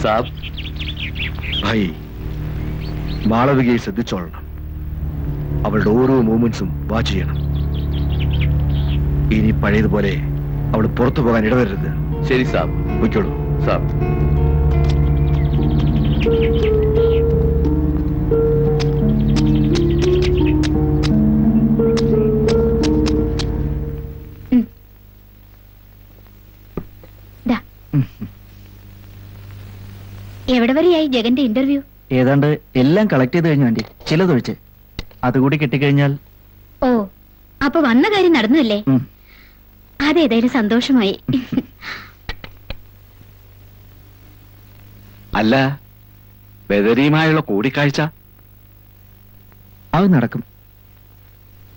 സാബ്, ഭായി, മാളവികയെ ശ്രദ്ധിച്ചോളണം. അവളുടെ ഓരോ മൂവ്മെന്റ്സും വാച്ച് ചെയ്യണം. ഇനി പഴയതുപോലെ അവൾ പുറത്തു പോകാൻ ഇടവരരുത്. ശരി സാബ്. പൊയ്ക്കോളൂ. സാബ്. എവിടെ വരെയായി ജഗന്റെ ഇന്റർവ്യൂ? ഏതാണ്ട് എല്ലാം കളക്ട് ചെയ്ത് കഴിഞ്ഞു ആന്റി, ചിലതൊഴിച്ച്. അതുകൂടി കിട്ടിക്കഴിഞ്ഞാൽ. ഓ, അപ്പൊ വന്ന കാര്യം നടന്നല്ലേ? ഉം. അതേതായാലും സന്തോഷമായി. അല്ല, ബദരിയുമായുള്ള കൂടിക്കാഴ്ച അത് നടക്കും.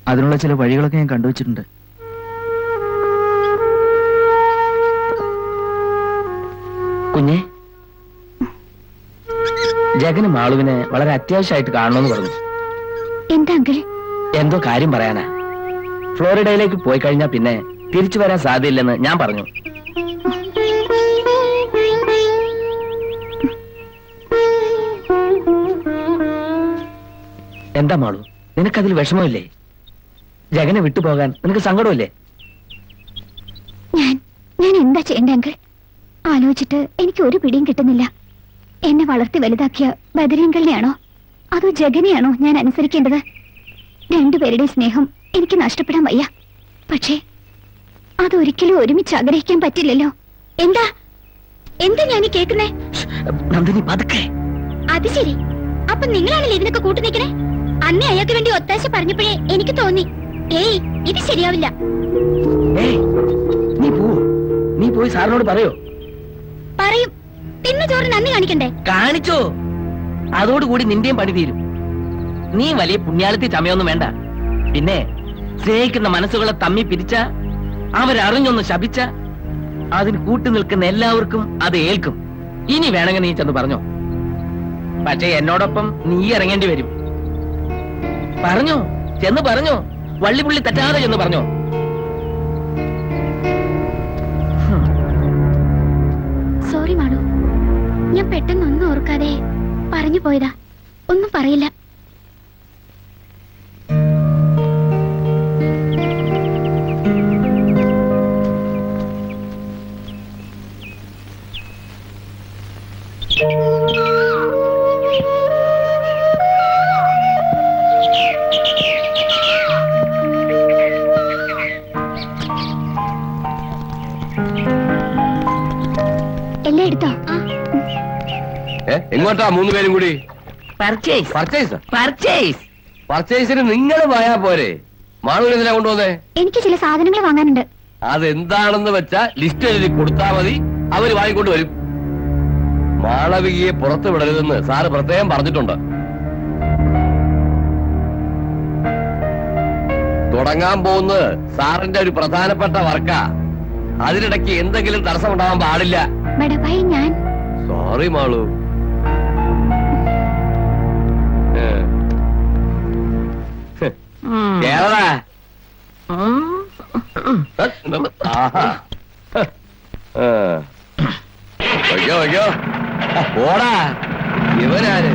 അതിനുള്ള ചില വഴികളൊക്കെ ഞാൻ കണ്ടുവച്ചിട്ടുണ്ട്. കുഞ്ഞെ, ജഗന് മാളുവിനെ വളരെ അത്യാവശ്യമായിട്ട് കാണണമെന്ന് പറഞ്ഞു. എന്താ അങ്കിൾ? എന്തോ കാര്യം പറയാനാ. ഫ്ലോറിഡയിലേക്ക് പോയി കഴിഞ്ഞാൽ പിന്നെ തിരിച്ചു വരാൻ സാധ്യതയില്ലെന്ന് ഞാൻ പറഞ്ഞു. എന്താ മാളു, നിനക്കതിൽ വിഷമമില്ലേ? ജഗനെ വിട്ടുപോകാൻ നിനക്ക് സങ്കടമില്ലേ? ഞാൻ എന്താ ചെയ്യണ്ടേ അങ്കിൾ? ആലോചിച്ചിട്ട് എനിക്ക് ഒരു പിടിയും കിട്ടുന്നില്ല. എന്നെ വളർത്തി വലുതാക്കിയ ബദരീങ്കളിനെയാണോ അതോ ജഗനെയാണോ ഞാൻ അനുസരിക്കേണ്ടത്? രണ്ടുപേരുടെയും സ്നേഹം എനിക്ക് നഷ്ടപ്പെടാൻ വയ്യ. പക്ഷേ അതൊരിക്കലും ഒരുമിച്ച് ആഗ്രഹിക്കാൻ പറ്റില്ലല്ലോ. എന്താ എന്താ ഞാൻ കേൾക്കുന്നേ? നന്ദിനി, പതുക്കെ. അത് ശരി, അപ്പൊ നിങ്ങളാണല്ലേ ഇതിനൊക്കെ കൂട്ടു നിൽക്കണേ? അന്നേ അയാൾക്ക് വേണ്ടി ഒത്താശ പറഞ്ഞപ്പോഴേ എനിക്ക് തോന്നി, ഏയ് ഇത് ശരിയാവില്ല. ഏയ്, നീ പോയി സാറിനോട് പറയോ? പറയും. പിന്നെ ചോറ് നന്ദി കാണിക്കണ്ടേ? കാണിച്ചോ, അതോടുകൂടി നിന്റെയും പണി തീരും. നീ വലിയ പുണ്യാളത്തി ചമയൊന്നും വേണ്ട. പിന്നെ സ്നേഹിക്കുന്ന മനസ്സുകളെ തമ്മി പിരിച്ച, അവരറിഞ്ഞൊന്ന് ശപിച്ച, അതിന് കൂട്ടു നിൽക്കുന്ന എല്ലാവർക്കും അത് ഏൽക്കും. ഇനി വേണമെങ്കിൽ നീ ചെന്ന് പറഞ്ഞോ. പക്ഷേ എന്നോടൊപ്പം നീ ഇറങ്ങേണ്ടി വരും. പറഞ്ഞോ, ചെന്ന് പറഞ്ഞോ. വള്ളിപുള്ളി തെറ്റാതെ ചെന്ന് പറഞ്ഞോ. സോറി മാളു, ഞാൻ പെട്ടെന്നൊന്നും ഓർക്കാതെ പറഞ്ഞു പോയതാ. ഒന്നും പറയില്ല. എല്ലാം എടുത്തോ? എങ്ങോട്ടാ 3 പേരും കൂടി? Purchase purchase purchase. പർച്ചേസിന് നിങ്ങൾ പോയാ പോരെ? മാളൂര് എന്തിനാ കൊണ്ടുവന്നേ? എനിക്ക് ചില സാധനങ്ങൾ വാങ്ങാനുണ്ട്. അതെന്താണെന്ന് വെച്ചാ ലിസ്റ്റ് എഴുതി കൊടുത്താ മതി, അവര് വാങ്ങിക്കൊണ്ട് വരും. മാളവികയെ പുറത്തു വിടരുതെന്ന് സാറ് പ്രത്യേകം പറഞ്ഞിട്ടുണ്ട്. തുടങ്ങാൻ പോകുന്നത് സാറിന്റെ ഒരു പ്രധാനപ്പെട്ട വർക്കാ. അതിനിടയ്ക്ക് എന്തെങ്കിലും തടസ്സം ഉണ്ടാവാൻ പാടില്ല. ബഡാഭായി, ഞാൻ സോറി മാളു. കേരളാ ആഹാ. വയ്ക്കോ വയ്ക്കോ, പോടാ. ഇവനാര്?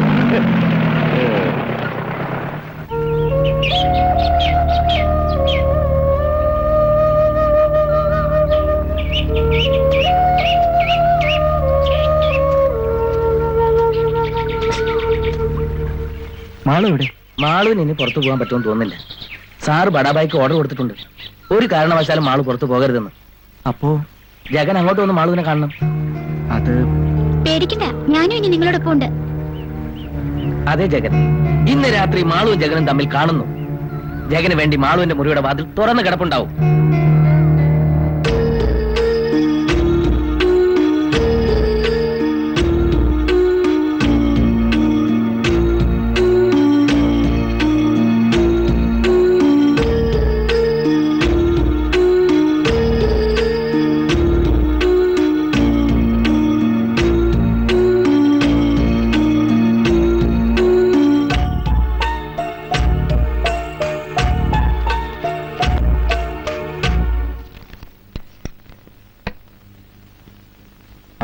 മാളു എവിടെ? മാളുവിന് ഇനി പുറത്തു പോകാൻ പറ്റുമെന്ന് തോന്നുന്നില്ല. സാറ് ബഡാബായിക്ക് ഓർഡർ കൊടുത്തിട്ടുണ്ട്. ഒരു കാരണവശാലും മാളു പുറത്തു പോകരുതെന്ന്. അപ്പോ ജഗൻ അങ്ങോട്ട് വന്ന് മാളുവിനെ കാണണം. അത് പേടിക്കണ്ട, ഞാനും ഇനി നിങ്ങളോടൊപ്പം ഉണ്ട്. അതെ ജഗൻ, ഇന്ന് രാത്രി മാളുവും ജഗനും തമ്മിൽ കാണുന്നു. ജഗന് വേണ്ടി മാളുവിന്റെ മുറിയുടെ വാതിൽ തുറന്നു കിടപ്പുണ്ടാവും.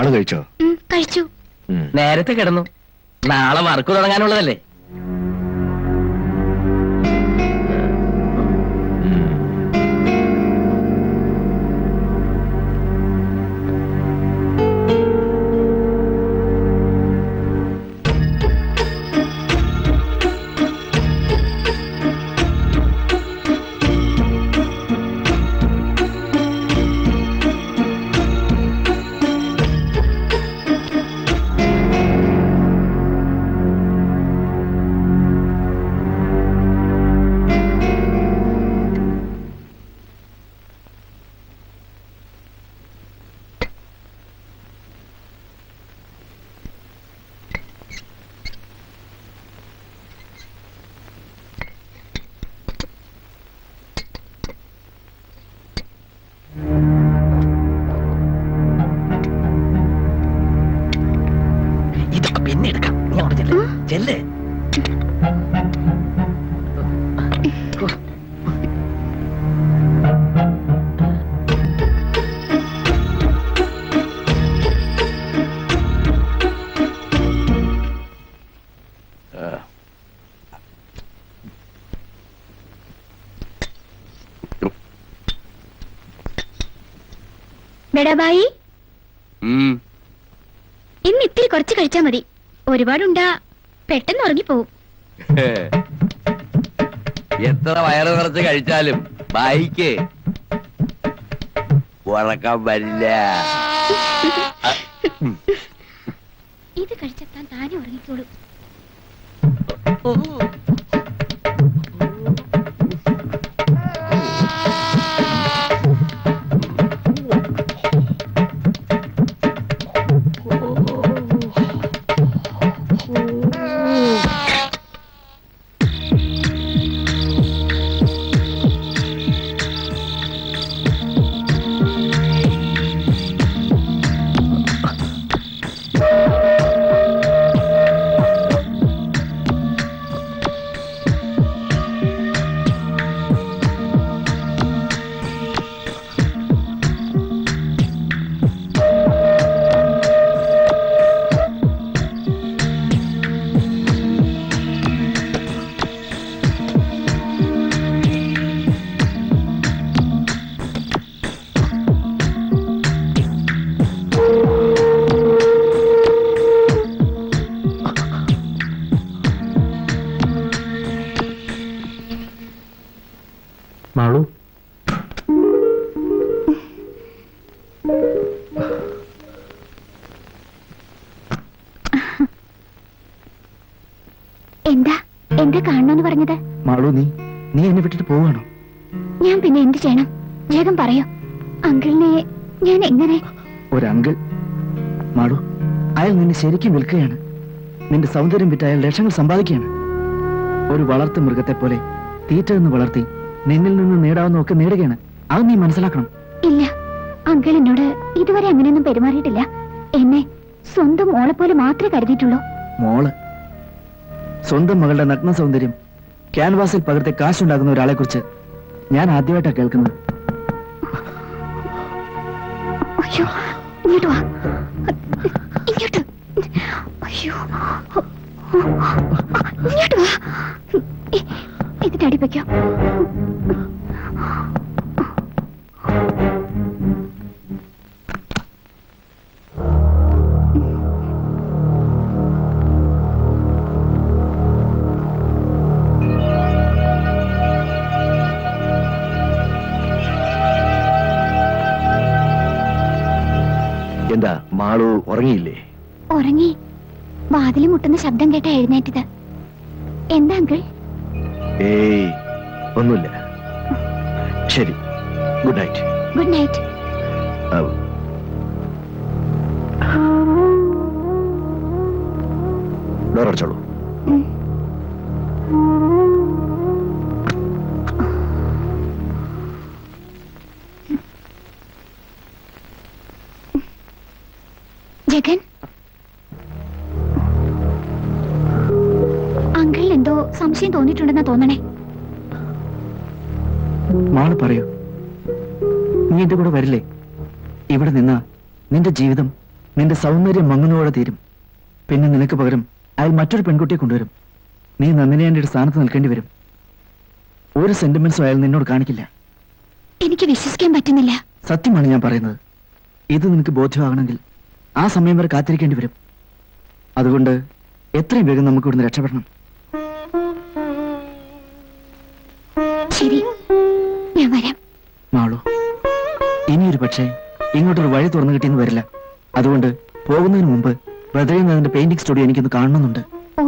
ആള് കഴിച്ചോ? കഴിച്ചു. നേരത്തെ കിടന്നു. നാളെ വർക്ക് തുടങ്ങാനുള്ളതല്ലേ. ഇതൊക്കെ പിന്നെ എടുക്കാം. നീ അങ്ങോട്ട് ചെല്ല്. ചെല്ല്. ബഡാഭായി, ഉം. ഇന്ന് ഇത്തിരി കുറച്ച് കഴിച്ചാ മതി. ഒരുപാടുണ്ടാ പെട്ടെന്ന് ഉറങ്ങിപ്പോവും. എത്ര വയറ് നിറച്ച് കഴിച്ചാലും ബായിക്ക് ഉറക്കാൻ വരില്ല. ഇത് കഴിച്ചാൽ താനെ ഉറങ്ങിക്കോളൂ. എന്ത് ചെയ്യണം? വേഗം പറയൂ. അങ്കിളിനെ ഞാൻ എങ്ങനെ? ഒരു അങ്കിൾ മാളു, അയാൾ നിന്നെ ശരിക്കും വിൽക്കുകയാണ്. നിന്റെ സൗന്ദര്യം വിറ്റ് അയാൾ ലക്ഷങ്ങൾ സമ്പാദിക്കുകയാണ്. ഒരു വളർത്തു മൃഗത്തെ പോലെ തീറ്റ നിന്ന് വളർത്തി നിന്നിൽ നിന്ന് നേടാവുന്ന ഒക്കെ നേടുകയാണ്. അത് നീ മനസ്സിലാക്കണം. ഇല്ല, അങ്കിൾ എന്നോട് ഇതുവരെ അങ്ങനെയൊന്നും പെരുമാറിയിട്ടില്ല. എന്നെ സ്വന്തം മോളെ പോലെ മാത്രമേ കരുതിയിട്ടുള്ളൂ. മോള്? സ്വന്തം മകളുടെ നഗ്ന സൗന്ദര്യം ക്യാൻവാസിൽ പകർത്തി കാശുണ്ടാക്കുന്ന ഒരാളെ കുറിച്ച് ഞാൻ ആദ്യമായിട്ടാണ് കേൾക്കുന്നത്. അയ്യോ, ഇങ്ങോട്ട് വാ. ഇങ്ങോട്ട്. അയ്യോ, ഇങ്ങോട്ട് വാ. ഇതിന്റെ അടിപ്പിക്കാം. എന്താ മാളു ഉറങ്ങിയില്ലേ? ഉറങ്ങി. വാതിൽ മുട്ടുന്ന ശബ്ദം കേട്ട എഴുന്നേറ്റത്. എന്താ അങ്കിൾ? ഏയ് ഒന്നുമില്ല. ശരി, good night. Good night. ഡോറടച്ചോളൂ. Jagan, അങ്കിളിന് എന്തോ സംശയം തോന്നിയിട്ടുണ്ടെന്നാ തോന്നണേ. മാള് പറയൂ, നീ എന്റെ കൂടെ വരില്ലേ? ഇവിടെ നിന്നാ നിന്റെ ജീവിതം നിന്റെ സൗന്ദര്യം മങ്ങുന്നതോടെ തീരും. പിന്നെ നിനക്ക് പകരം അയാൾ മറ്റൊരു പെൺകുട്ടിയെ കൊണ്ടുവരും. നീ നന്ദിനിയുടെ സ്ഥാനത്ത് നിൽക്കേണ്ടി വരും. ഒരു സെന്റിമെന്റ്സും അയാൾ നിന്നോട് കാണിക്കില്ല. എനിക്ക് വിശ്വസിക്കാൻ പറ്റുന്നില്ല. സത്യമാണ് ഞാൻ പറയുന്നത്. ഇത് നിനക്ക് ബോധ്യമാകണമെങ്കിൽ ആ സമയം വരെ കാത്തിരിക്കേണ്ടി വരും. അതുകൊണ്ട് എത്രയും വേഗം നമുക്ക് ഇവിടുന്ന് രക്ഷപ്പെടണം. ശരി, ഞാൻ വരാം. മാളു, ഇനിയൊരു പക്ഷേ ഇങ്ങോട്ടൊരു വഴി തുറന്നു കിട്ടിയെന്ന് വരില്ല. അതുകൊണ്ട് പോകുന്നതിന് മുമ്പ് ബദ്രീനാഥിന്റെ പെയിന്റിംഗ് സ്റ്റുഡിയോ എനിക്കൊന്ന് കാണണമെന്നുണ്ട്. ഓ,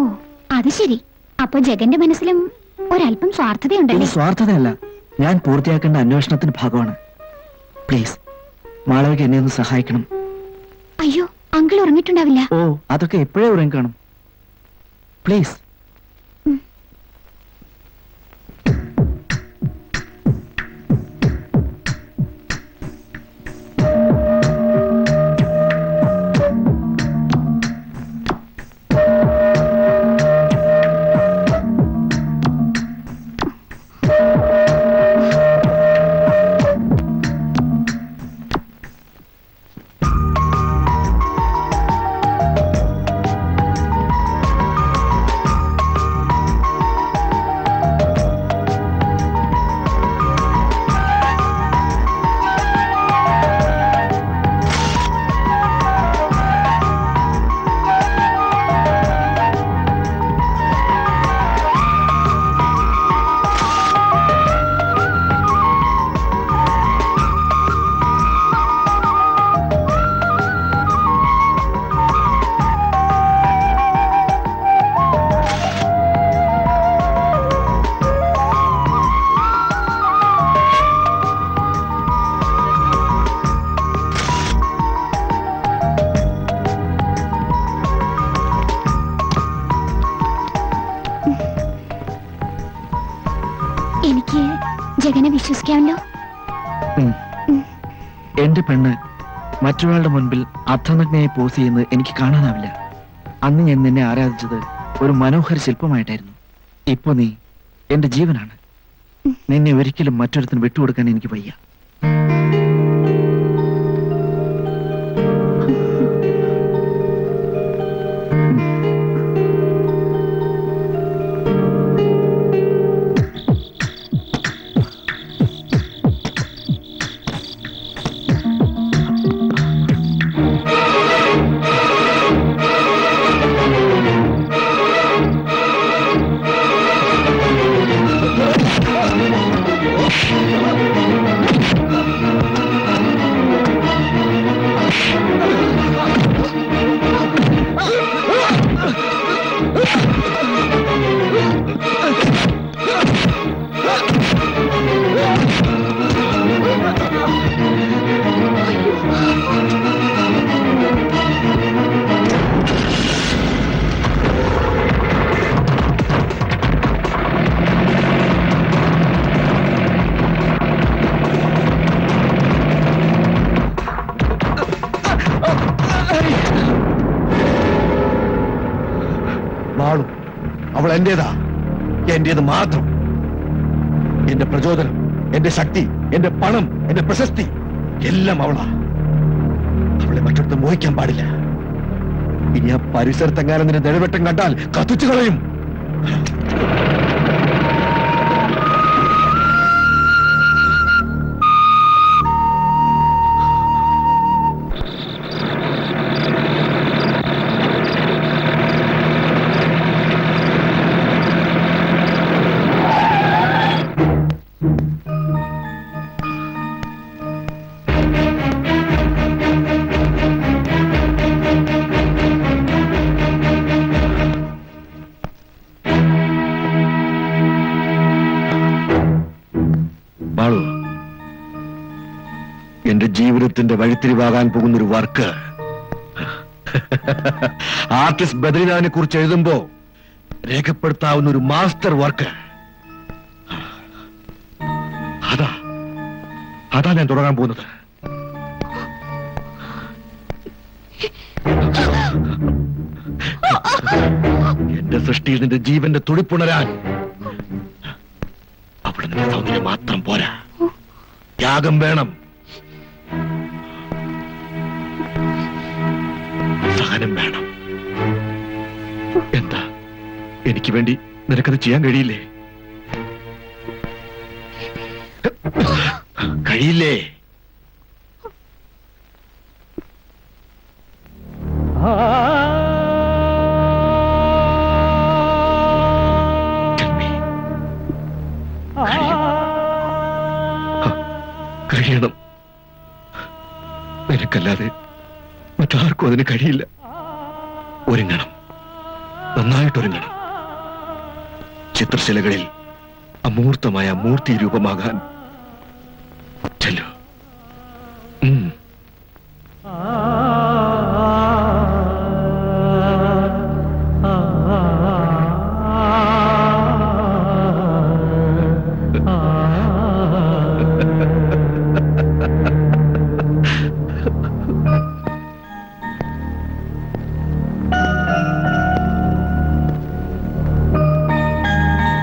അത് ശരി. അപ്പൊ ജഗന്റെ മനസ്സിലും ഒരല്പം ഇത് സ്വാർത്ഥതയുണ്ടല്ലേ? സ്വാർത്ഥതയല്ല, ഞാൻ പൂർത്തിയാക്കേണ്ട അന്വേഷണത്തിന്റെ ഭാഗമാണ്. പ്ലീസ് മാളവിക എന്നെ ഒന്ന് സഹായിക്കണം. അയ്യോ, അങ്കിൾ ഉറങ്ങിയിട്ടുണ്ടാവില്ല. ഓ, അതൊക്കെ എപ്പോഴേ ഉറങ്ങി കാണും. പ്ലീസ്. എനിക്ക് ജഗനെ വിശ്വസിക്കാമല്ലോ. എന്റെ പെണ്ണ് മറ്റൊരാളുടെ മുൻപിൽ അർത്ഥനഗ്നയായി പോസ് ചെയ്യുന്നത് എനിക്ക് കാണാനാവില്ല. അന്ന് ഞാൻ നിന്നെ ആരാധിച്ചത് ഒരു മനോഹര ശില്പമായിട്ടായിരുന്നു. ഇപ്പൊ നീ എന്റെ ജീവനാണ്. നിന്നെ ഒരിക്കലും മറ്റൊരുത്തിന് വിട്ടുകൊടുക്കാൻ എനിക്ക് വയ്യ. എന്റേതാ, എന്റേത് മാത്രം. എന്റെ പ്രചോദനം, എന്റെ ശക്തി, എന്റെ പണം, എന്റെ പ്രശസ്തി എല്ലാം അവളാ. അവളെ മറ്റൊരുത്ത് മോഹിക്കാൻ പാടില്ല. ഇനി ആ പരിസരത്തെങ്ങാനും നിന്റെ നിഴവെട്ടം കണ്ടാൽ കത്തിച്ചു കളയും. ബാളു, എന്റെ ജീവിതത്തിന്റെ വഴിത്തിരിവാകാൻ പോകുന്ന ഒരു വർക്ക് ആർട്ടിസ്റ്റ് ബദ്രീനാഥിനെ കുറിച്ച് എഴുതുമ്പോ രേഖപ്പെടുത്താവുന്ന ഒരു മാസ്റ്റർ വർക്ക്. അതാ ഞാൻ തുടങ്ങാൻ പോകുന്നത്. എന്റെ സൃഷ്ടിയിൽ നിന്റെ ജീവന്റെ തുടിപ്പുണരാൻ അവിടെ നിന്റെ സൗന്ദര്യം മാത്രം പോരാ, ത്യാഗം വേണം, സഹനം വേണം. എന്താ, എനിക്ക് വേണ്ടി നിനക്കത് ചെയ്യാൻ കഴിയില്ലേ? കഴിയില്ലേ? കഴിയണം. നിനക്കല്ലാതെ മറ്റാർക്കും അതിന് കഴിയില്ല. ഒരുങ്ങണം, നന്നായിട്ടൊരുങ്ങണം. ചിത്രശിലകളിൽ അമൂർത്തമായ മൂർത്തി രൂപമാകാൻ ചെല്ലു.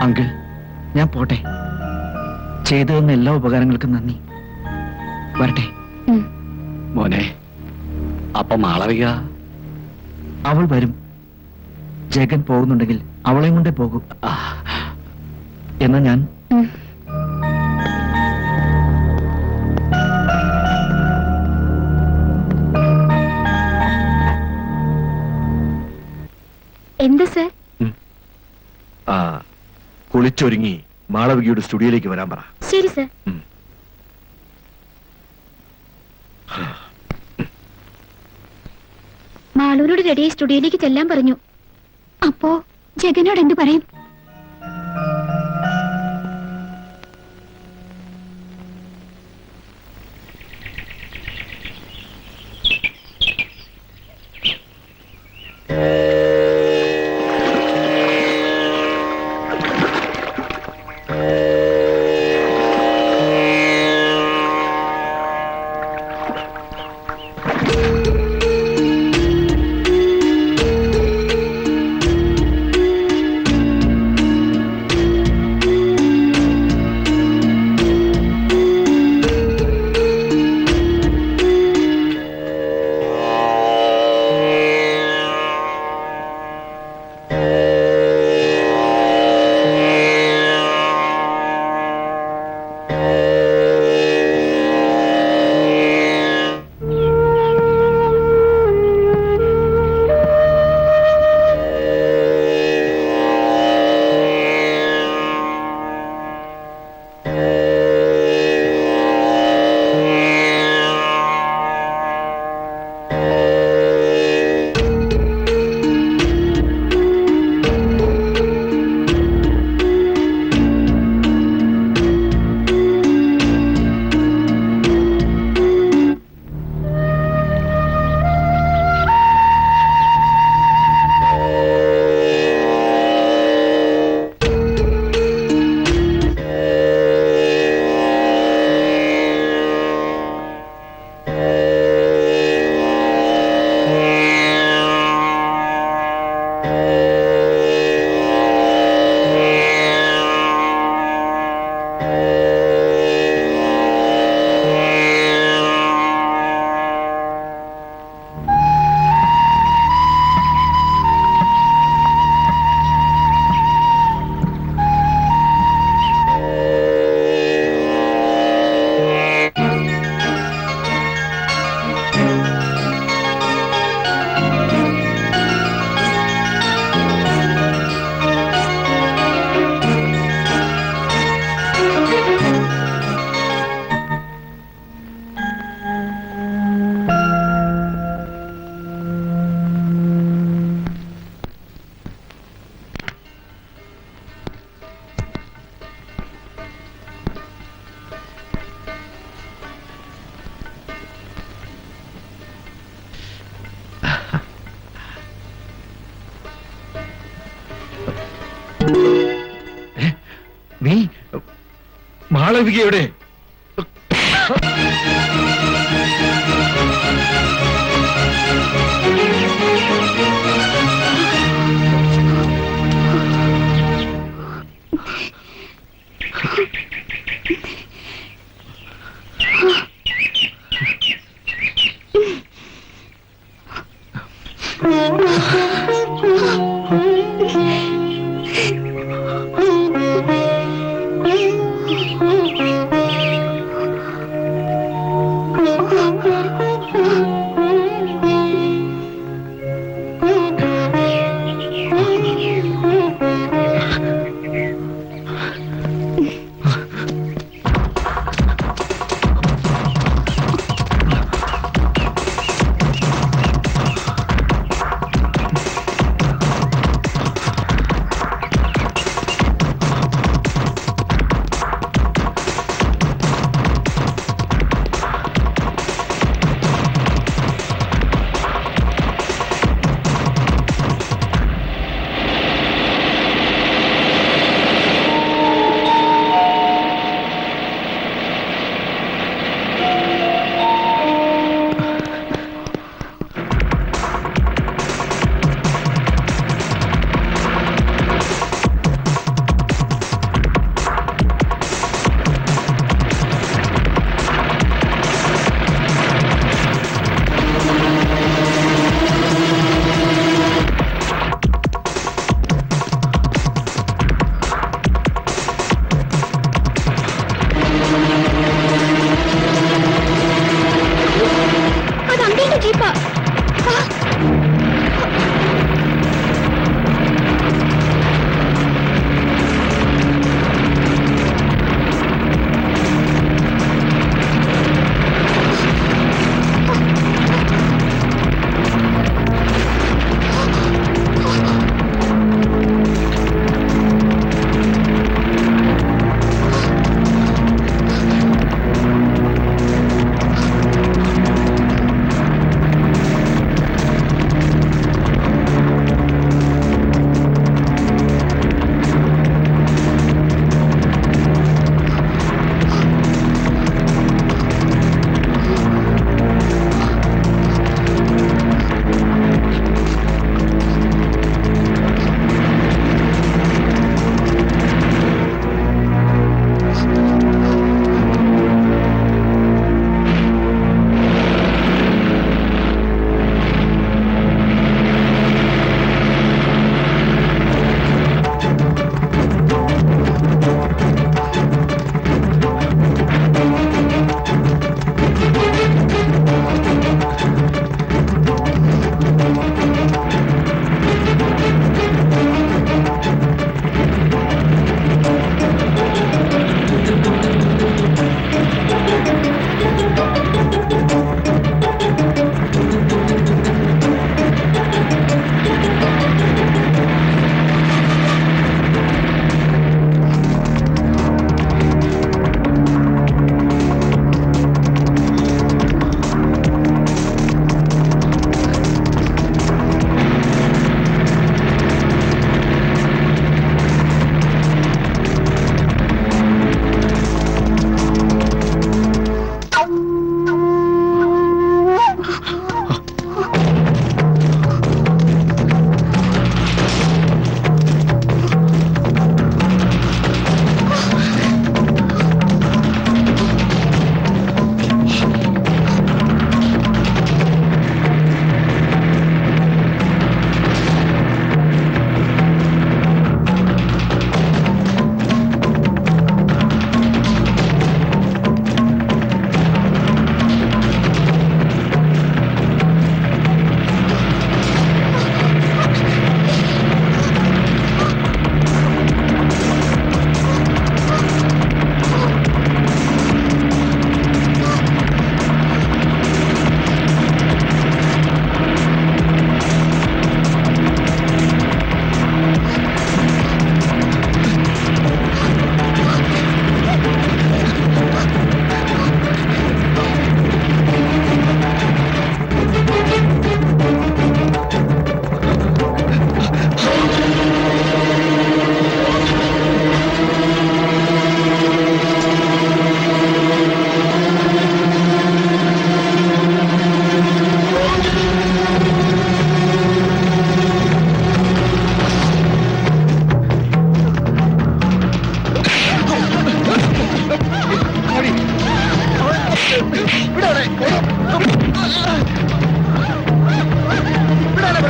അങ്കിൾ, ഞാൻ പോട്ടെ. ചെയ്തു തന്ന എല്ലാ ഉപകാരങ്ങൾക്കും നന്ദി. വരട്ടെ. മോനെ, അപ്പൊ മാളവിക? അവൾ വരും. ജഗൻ പോകുന്നുണ്ടെങ്കിൽ അവളെയും കൊണ്ടേ പോകൂ. എന്നാ ഞാൻ എന്താ സർ? കുളിച്ചൊരുങ്ങി മാളവികയുടെ സ്റ്റുഡിയോയിലേക്ക് വരാൻ പറ. ശരി സർ. മാളൂരോട് റെഡിയായി സ്റ്റുഡിയോയിലേക്ക് ചെല്ലാൻ പറഞ്ഞു. അപ്പോ ജഗനോട് എന്ത് പറയും? മാളവിക എവിടെ?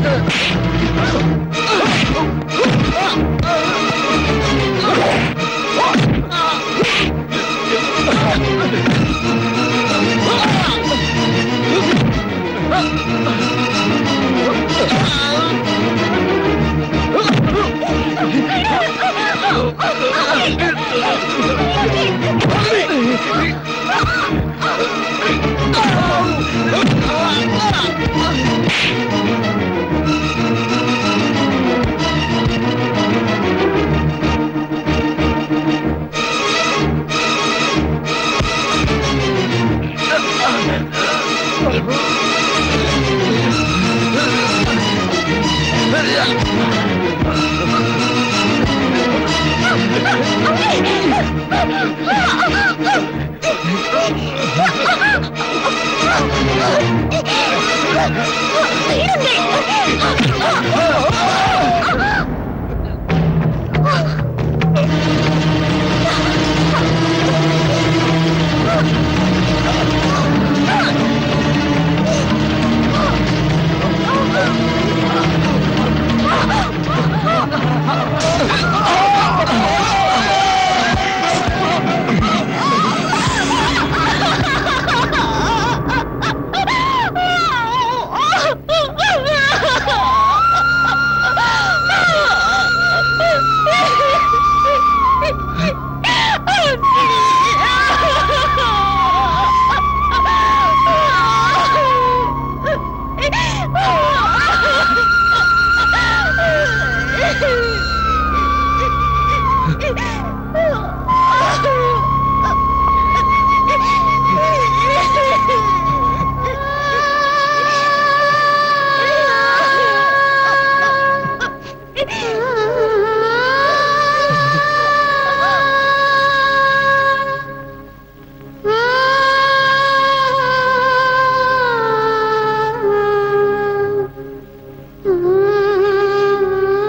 വീടുണ്ട്.